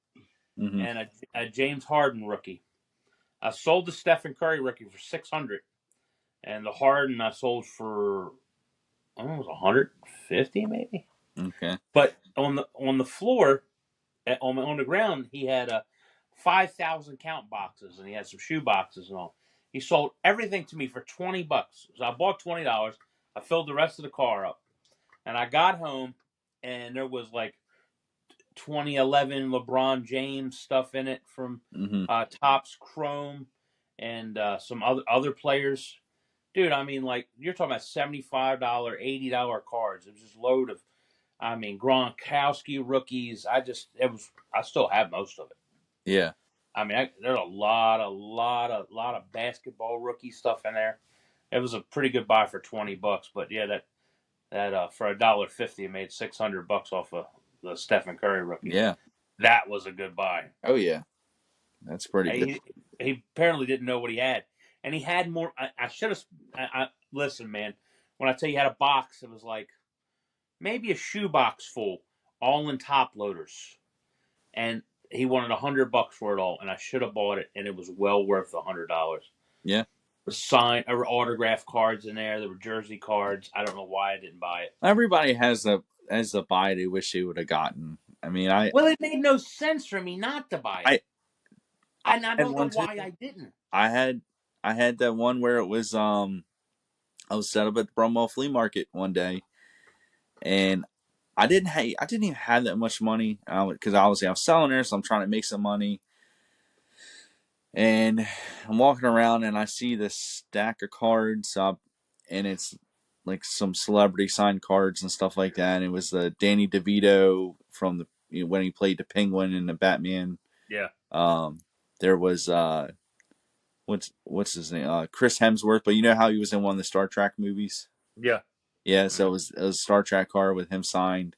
Hmm. and a James Harden rookie. I sold the Stephen Curry rookie for 600, and the Harden I sold for I don't know, it was 150 maybe. Okay. But on the floor, on the ground, he had 5,000 count boxes, and he had some shoe boxes and all. He sold everything to me for $20. So I bought $20. I filled the rest of the car up, and I got home, and there was like 2011 LeBron James stuff in it from Hmm. Topps Chrome and some other players. Dude, I mean, like you're talking about $75, $80 cards. It was just load of, I mean, Gronkowski rookies. I still have most of it. Yeah. I mean, there's a lot of basketball rookie stuff in there. It was a pretty good buy for $20, but yeah, that for $1.50, it made $600 off of the Stephen Curry rookie. Yeah. That was a good buy. Oh yeah. That's pretty good. He apparently didn't know what he had, and he had more. I should have. Listen, man. When I tell you he had a box, it was like maybe a shoebox full, all in top loaders, and he wanted $100 for it all, and I should have bought it, and it was well worth $100. Yeah. The sign or autograph cards in there. There were jersey cards. I don't know why I didn't buy it. Everybody has the buy they wish they would have gotten. I mean, Well, it made no sense for me not to buy it, I I and I had don't know one too. why I didn't. I had I had that one where it was I was set up at the Brumwell Flea Market one day, and I didn't even have that much money because obviously I was selling there, so I'm trying to make some money. And I'm walking around and I see this stack of cards up, and it's like some celebrity signed cards and stuff like that. And it was the Danny DeVito from when he played the Penguin in the Batman. Yeah, Um, there was what's his name? Chris Hemsworth, but you know how he was in one of the Star Trek movies. yeah, Yeah, so mm, it was a Star Trek card with him signed.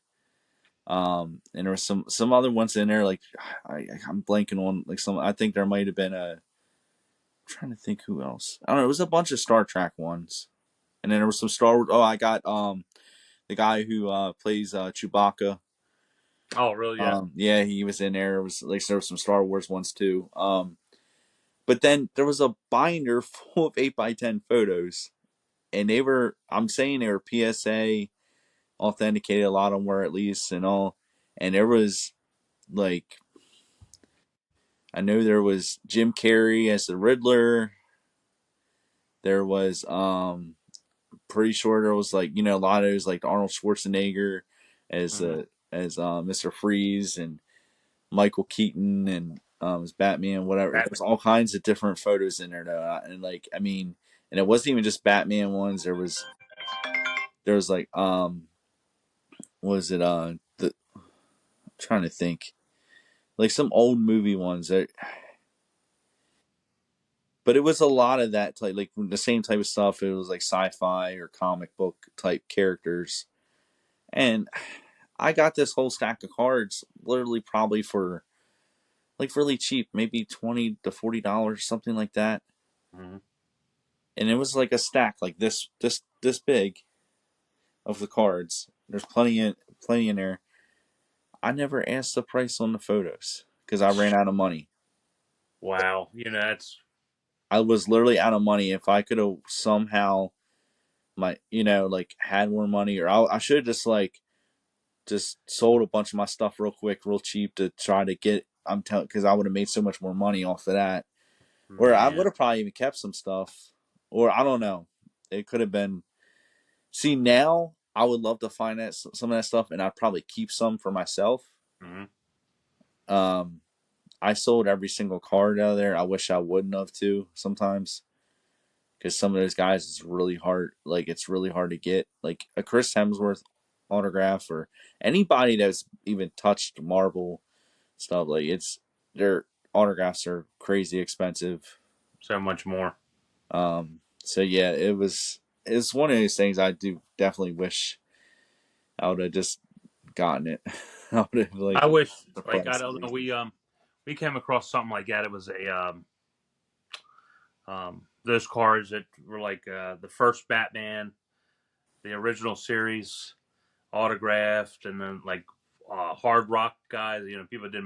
And there was some other ones in there like I'm blanking on like some. I think there might have been a. I'm trying to think who else. I don't know. It was a bunch of Star Trek ones, and then there was some Star Wars. Oh, I got the guy who plays Chewbacca. Oh, really? Yeah. Yeah, he was in there. It was like there were some Star Wars ones too. But then there was a binder full of 8x10 photos, and they were. I'm saying they were PSA authenticated. A lot of them were at least and all. And there was like I know there was Jim Carrey as the Riddler. There was pretty sure there was like a lot of it was like Arnold Schwarzenegger as Mm-hmm. Mr. Freeze and Michael Keaton and as Batman, whatever. That, There's all kinds of different photos in there though, and like I mean, and it wasn't even just Batman ones. There was like was it the I'm trying to think like some old movie ones that, but it was a lot of that type like the same type of stuff. It was like sci-fi or comic book type characters, and I got this whole stack of cards literally probably for like really cheap, maybe $20 to $40, something like that. mm-hmm. And it was like a stack like this big of the cards. There's plenty in there. I never asked the price on the photos because I ran out of money. Wow, that's I was literally out of money. If I could have somehow my like had more money, or I should have just sold a bunch of my stuff real quick, real cheap to try to get. I'm telling because I would have made so much more money off of that. Or I man. would have probably even kept some stuff. Or I don't know. It could have been. See now, I would love to find that some of that stuff, and I'd probably keep some for myself. Mm-hmm. Um, I sold every single card out of there. I wish I wouldn't have too sometimes because some of those guys is really hard. Like it's really hard to get like a Chris Hemsworth autograph or anybody that's even touched Marvel stuff. Like it's their autographs are crazy expensive. So much more. So yeah, it's one of those things I do definitely wish I would have just gotten it. I would have I like wish, the like, I price at don't know, least. we came across something like that. It was a those cards that were like the first Batman, the original series, autographed, and then like hard rock guys. People did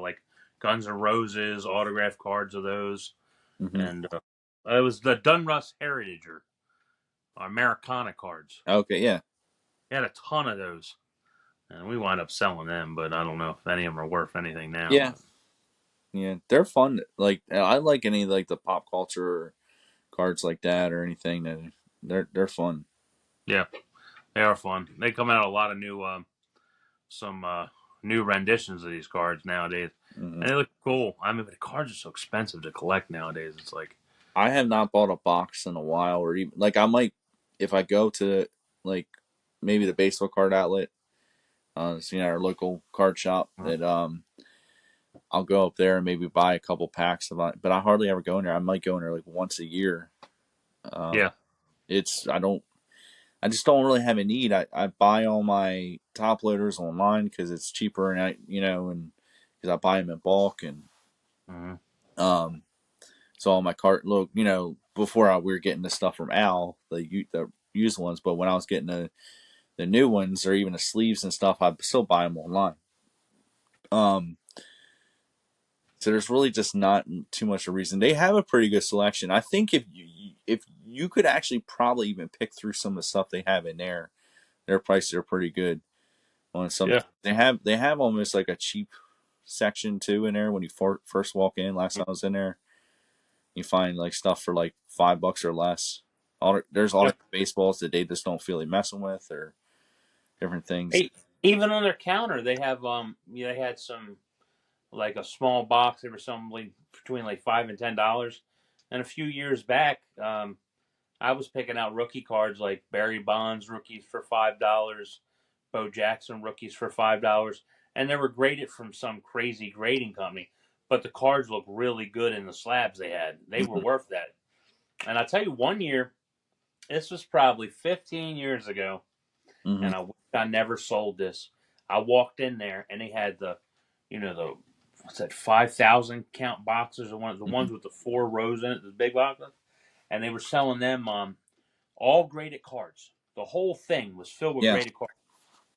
like Guns N' Roses autographed cards of those, Mm-hmm. and it was the Dunruss Heritage or Americana cards. Okay, yeah, He had a ton of those, and we wound up selling them. But I don't know if any of them are worth anything now. yeah, But yeah. They're fun. Like I like any like the pop culture cards like that or anything that they're fun. yeah, they are fun. They come out a lot of new some new renditions of these cards nowadays, Mm-hmm. and they look cool. I mean, but the cards are so expensive to collect nowadays. It's like, I have not bought a box in a while, or even like I might if I go to like maybe the baseball card outlet, our local card shop. That I'll go up there and maybe buy a couple packs of it. But I hardly ever go in there. I might go in there like once a year. Um, yeah, it's I just don't really have a need. I buy all my top loaders online because it's cheaper and and because I buy them in bulk and mm-hmm. um so all my cart look before we were getting the stuff from Al the used ones, but when I was getting the new ones or even the sleeves and stuff, I still buy them online. Um, so there's really just not too much of a reason. They have a pretty good selection. I think if you could actually probably even pick through some of the stuff they have in there, their prices are pretty good on some. Yeah, They have almost like a cheap section too in there when you first walk in. Last time I was in there, you find like stuff for like $5 or less. There's yeah. autographed baseballs that they just don't feel like messing with or different things. Hey, even on their counter, they have they had some like a small box. They were some like between like $5 and $10. And a few years back, I was picking out rookie cards like Barry Bonds rookies for $5, Bo Jackson rookies for $5, and they were graded from some crazy grading company. But the cards looked really good in the slabs they had. They were Mm-hmm. worth that. And I tell you, one year, this was probably 15 years ago, Mm-hmm. and I wish I never sold this. I walked in there and they had the what's that 5,000 count boxes, the Mm-hmm. ones with the 4 rows in it, the big boxes, and they were selling them all graded cards. The whole thing was filled with Yeah. graded cards.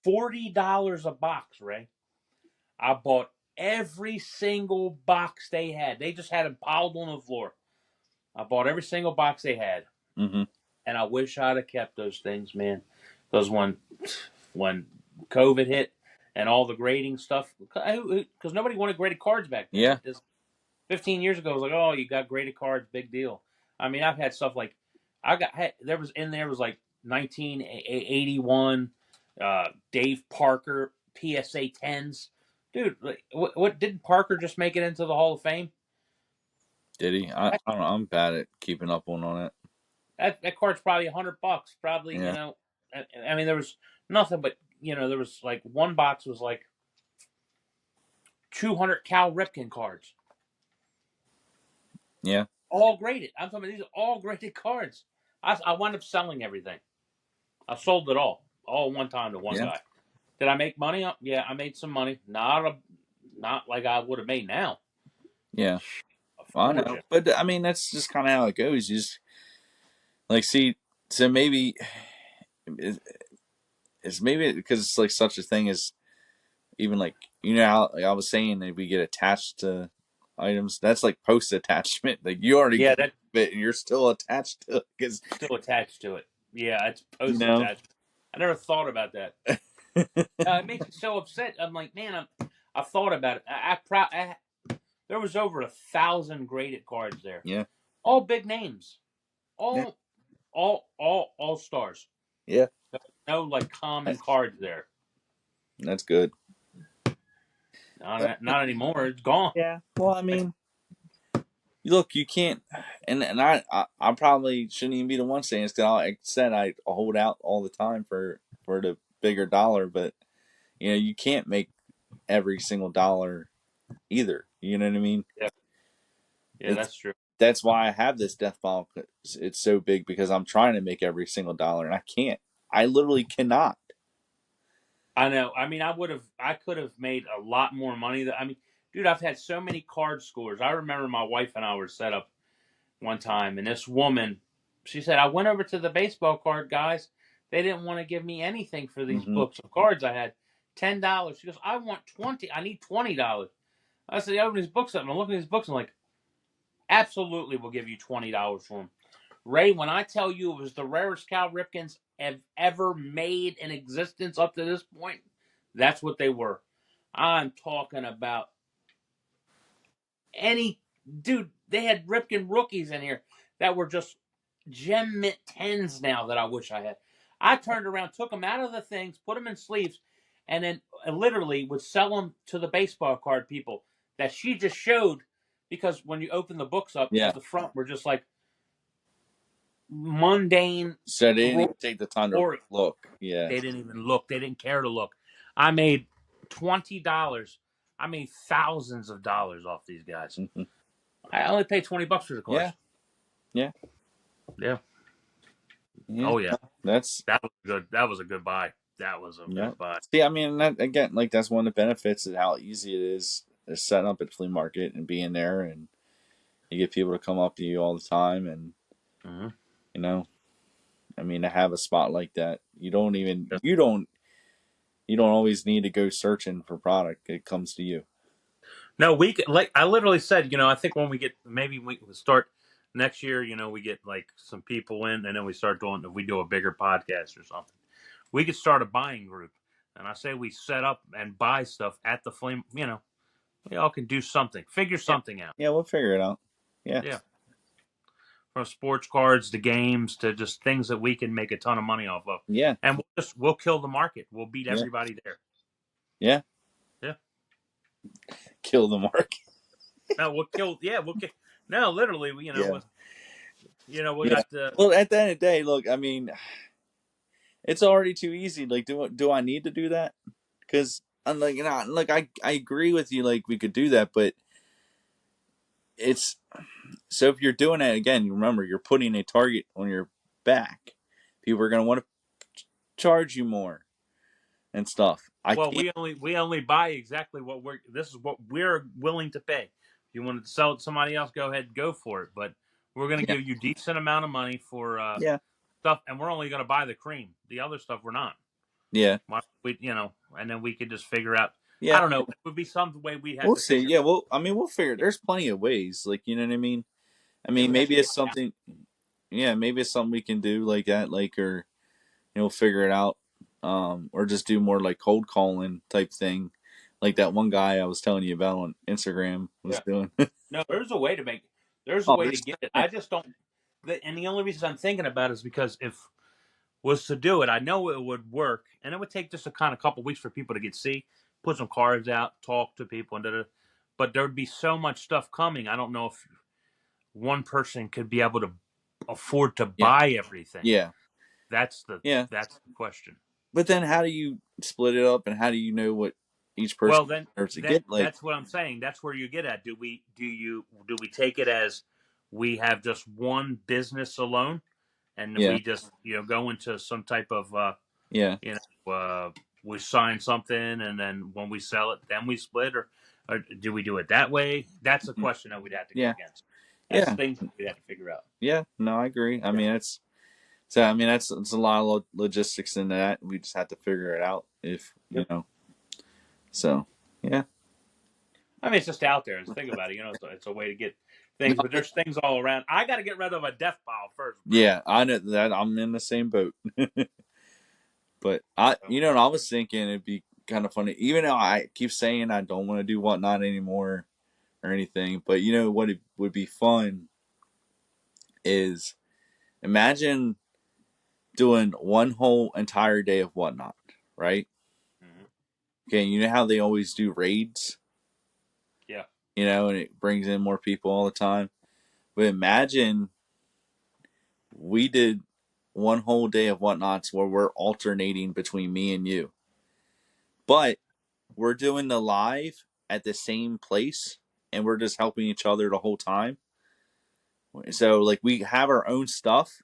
$40 a box, Ray. I bought every single box they had. They just had them piled on the floor. I bought every single box they had, Mm-hmm. and I wish I'd have kept those things, man. Because when COVID hit and all the grading stuff, because nobody wanted graded cards back then. Yeah. 15 years ago, it was like, oh, you got graded cards, big deal. I mean, I've had stuff like there was in there was like 1981 Dave Parker PSA 10s. Dude, like, what didn't Parker just make it into the Hall of Fame? Did he? I don't know. I'm bad at keeping up on it. That card's probably $100. Probably, Yeah. I mean, there was nothing but there was like one box was like 200 Cal Ripken cards, Yeah. all graded. I'm talking about these are all graded cards. I wound up selling everything. I sold it all one time to one Yeah. guy. Did I make money? Yeah, I made some money. Not like I would have made now. Yeah. A Well, I know, fortune. but I mean that's just kind of how it goes. You just like see, so maybe it's maybe because it's like such a thing as even like how like I was saying that we get attached to items. That's like post attachment. Like you already Yeah, got that's it and you're still attached to it because still attached to it. Yeah, it's you post know. attached. I never thought about that. It makes me so upset. I'm like, man, I thought about it. There was over 1,000 graded cards there, Yeah. all big names, Yeah. all all stars. Yeah. No like common cards there. That's good. But, Not anymore. It's gone. yeah. Well, I mean, look, you can't, and I probably shouldn't even be the one saying this because like I said I hold out all the time for the bigger dollar, but you can't make every single dollar either. You know what I mean? Yeah, yeah, It's that's true. that's why I have this death ball. It's so big because I'm trying to make every single dollar and I can't. I literally cannot. I know. I mean, I could have made a lot more money. I mean, dude, I've had so many card scores. I remember my wife and I were set up one time, and this woman, she said, I went over to the baseball card guys. They didn't want to give me anything for these Hmm. books of cards I had. $10. She goes, I want 20. I need $20. I said, I open these books up and I'm looking at these books. And I'm like, absolutely, we'll give you $20 for them. Ray, when I tell you it was the rarest Cal Ripkins have ever made in existence up to this point, that's what they were. I'm talking about any dude. They had Ripken rookies in here that were just gem mint tens now that I wish I had. I turned around, took them out of the things, put them in sleeves, and then literally would sell them to the baseball card people that she just showed because when you open the books up Yeah. to the front, we're just like mundane. So they didn't even take the time to Or look. Yeah. they didn't even look. They didn't care to look. I made $20. I made thousands of dollars off these guys. Hmm. I only paid $20 for the Yeah. cards. Yeah. Yeah. Yeah. Oh yeah. That's That was good. That was a good buy. That was a yeah. good buy. See, I mean, that, again, like that's one of the benefits of how easy it is setting up at flea market and being there, and you get people to come up to you all the time, and Mm-hmm. you know, I mean, to have a spot like that, Yeah. you don't always need to go searching for product. It comes to you. No, we could, like I literally said, I think when we get maybe we start next year, we get like some people in, and then we start doing. If we do a bigger podcast or something, we could start a buying group. And I say we set up and buy stuff at the flame. We all can do something, figure Yeah. something out. Yeah, we'll figure it out. Yeah. Yeah, from sports cards to games to just things that we can make a ton of money off of, Yeah. and we'll kill the market. We'll beat Yeah. everybody there. Yeah. Yeah. Kill the market. No, we'll kill. Yeah, we'll kill. No, literally, Yeah. we Yeah. got the. Well, at the end of the day, look, I mean, it's already too easy. Like, do I need to do that? Because I'm like, look, I agree with you. Like, we could do that, but it's so if you're doing it again, you remember you're putting a target on your back. People are gonna want to charge you more and stuff. I Well, can't. we only buy exactly what we're. This is what we're willing to pay. If you want to sell it to somebody else, go ahead, go for it. But we're going to Yeah. give you decent amount of money for Yeah. stuff, and we're only going to buy the cream. The other stuff we're not. Yeah. And then we could just figure out. I Yeah. don't know. It would be some way we have We'll to see. figure. Yeah. Well, I mean, we'll figure. There's plenty of ways. Like, you know what I mean. I Yeah, mean, we have maybe to it's work it out. something. Yeah, maybe it's something we can do like that, like or figure it out, or just do more like cold calling type thing. like that one guy I was telling you about on Instagram was Yeah. doing. No, there's a way to make. There's a Oh, way to there's get it. I just don't. And the only reason I'm thinking about it is because if was to do it, I know it would work, and it would take just a kind of couple weeks for people to get see, put some cards out, talk to people, and da-da. But there would be so much stuff coming. I don't know if one person could be able to afford to yeah, buy everything. yeah, That's the yeah. that's the question. But then how do you split it up, and how do you know what each person Well, then deserves to then get? Like, that's what I'm saying. That's where you get at. Do we take it as we have just one business alone, and yeah, we just go into some type of yeah, you we sign something, and then when we sell it, then we split, or do we do it that way? That's a mm, question that we'd have to go yeah, against. That's yeah, things that we'd have to figure out. yeah. No, I agree. I Yeah. mean, it's so. I mean, that's it's a lot of logistics in that. We just have to figure it out. If you Yep. know, so yeah. I mean, it's just out there. Just think about it. It's a way to get things, but there's things all around. I got to get rid of a death pile first, bro. Yeah, I know that I'm in the same boat. But I, So, you know, what I was thinking it'd be kind of funny, even though I keep saying I don't want to do whatnot anymore or anything. But you know what it would be fun is imagine doing one whole entire day of whatnot, right? mhm. Okay, you know how they always do raids, Yeah. you know, and it brings in more people all the time. But imagine we did one whole day of whatnots where we're alternating between me and you, but we're doing the live at the same place and we're just helping each other the whole time. So like we have our own stuff,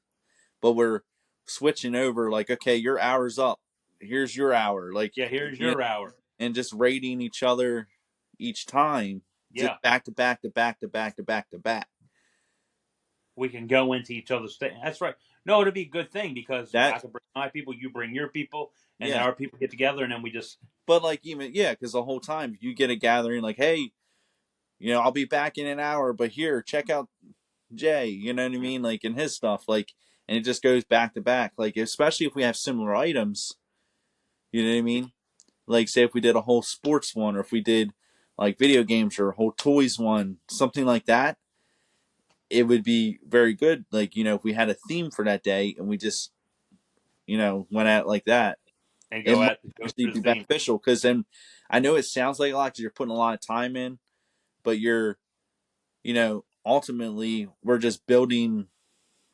but we're switching over like, okay, your hour's up. Here's your hour. Like, Yeah. Here's you know, your hour. and just rating each other each time, just Yeah. back to back to back to back to back to back. We can go into each other's thing. That's right. No, it'd be a good thing because That I could bring my people, you bring your people, and then yeah. our people get together, and then we just But like even yeah, because the whole time you get a gathering like, hey, you know, I'll be back in an hour, but here, check out Jay, you know what I mean? Like in his stuff, like, and it just goes back to back. Like, especially if we have similar items, you know what I mean? Like, say if we did a whole sports one, or if we did like video games or a whole toys one, something like that, it would be very good. Like, you know, if we had a theme for that day and we just, you know, went at it like that, and it might go actually through the be theme. beneficial because then I know it sounds like a lot because you're putting a lot of time in, but you're, you know, ultimately we're just building,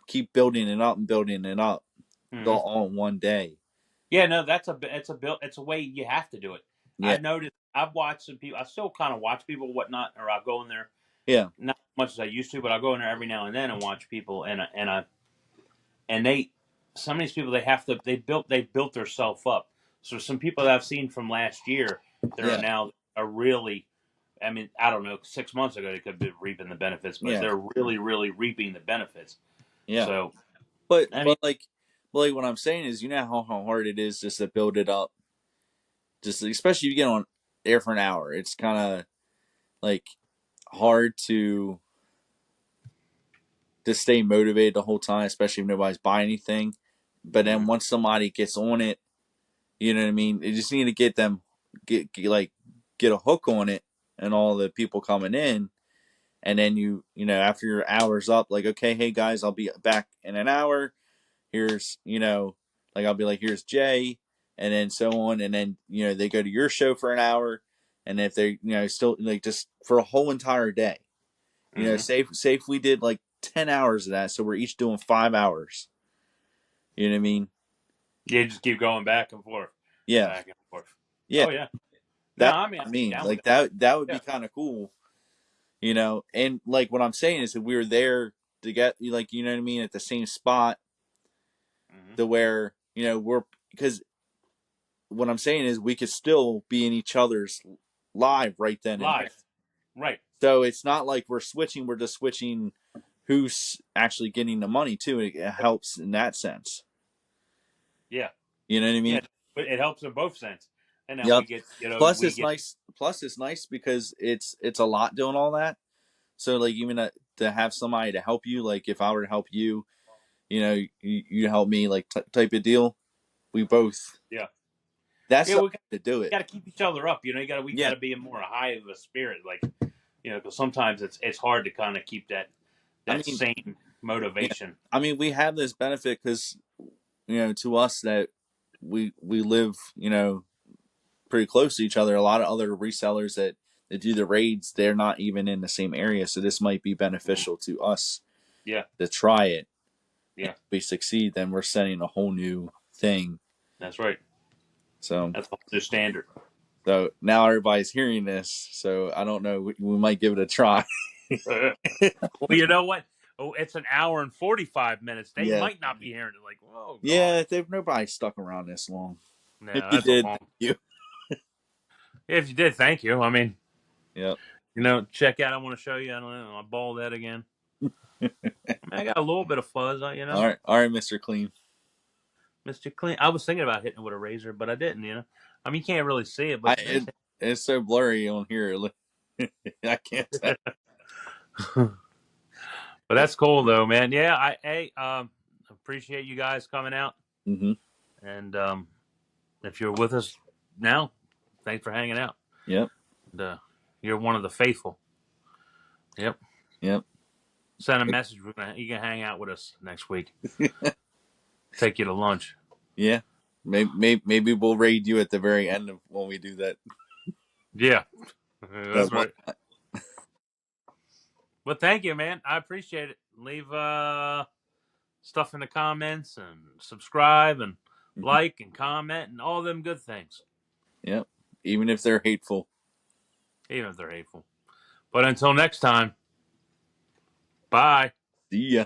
keep building it up and building it up Hmm. all in one day. Yeah, no, it's a build. It's a way you have to do it. Yeah, I've noticed. I've watched some people. I still kind of watch people, whatnot, or I'll go in there yeah, not as much as I used to, but I'll go in there every now and then and watch people, and they some of these people they built themselves up. So some people that I've seen from last year that are yeah, now are really, I mean, I don't know, 6 months ago they could be reaping the benefits, but yeah, they're really reaping the benefits. yeah. So But I mean, what I'm saying is, you know how hard it is just to build it up. Just especially if you get on air for an hour, it's kind of like hard to stay motivated the whole time, especially if nobody's buying anything. But then mhm, once somebody gets on it, you know what I mean. You just need to get them get a hook on it, and all the people coming in, and then you know after your hour's up, like okay, hey guys, I'll be back in an hour. Here's you know like I'll be like here's Jay, and then so on, and then you know they go to your show for an hour, and if they you know still like just for a whole entire day, you know mhm. say if we did like 10 hours of that, so we're each doing 5 hours. You know what I mean? You just keep going back and forth, Yeah, back and forth. yeah. Oh yeah, no, That's I mean what I I'd be mean. down with Like it. that would be Yeah. kind of cool, you know. And like what I'm saying is that we were there to get like you know what I mean at the same spot Hmm. to where you know we're because what I'm saying is we could still be in each other's live right then and there. Live, right? So it's not like we're switching. We're just switching who's actually getting the money too. It helps in that sense. Yeah, You know what I mean? yeah. But it helps in both sense. And then Yep. we get, Plus we it's get. nice. Plus it's nice because it's a lot doing all that. So like even to have somebody to help you, like if I were to help you, you know, you help me, like type of deal. We both, Yeah. That's Yeah, the we way to do it. got to keep each other up. We got Yeah, to be in more high of a spirit, because sometimes it's hard to kind of keep I that mean, same yeah, motivation. I mean, we have this benefit because to us that we live pretty close to each other. A lot of other resellers that do the raids, they're not even in the same area, so this might be beneficial to us Yeah, to try it. And yeah, if we succeed, then we're setting a whole new thing. that's right. So That's the standard. so now everybody's hearing this. So I don't know. We might give it a try. Well, you know what? Oh, it's an hour and 45 minutes. They Yeah, might not be hearing it. Like, oh God, yeah. They've nobody stuck around this long. If no, you that's a did, long. thank you. If you did, thank you. I mean, Yep. check out. I want to show you. I don't know. My bald head again. I mean, I got a little bit of fuzz. All right, Mister Clean. Mr. Clean. I was thinking about hitting it with a razor, but I didn't. I mean, you can't really see it, I but there's. it's so blurry on here. I can't tell. But that's cool though, man. Yeah, appreciate you guys coming out, Mm-hmm. and if you're with us now, thanks for hanging out. Yep. And, you're one of the faithful. Yep. Yep. Send a message. You can hang out with us next week. Take you to lunch. Yeah. Maybe we'll raid you at the very end of when we do that. Yeah, That that's one. right. But thank you, man. I appreciate it. Leave stuff in the comments and subscribe and Mhm. like and comment and all them good things, Yep. Even if they're hateful. even if they're hateful. But until next time, bye. See ya.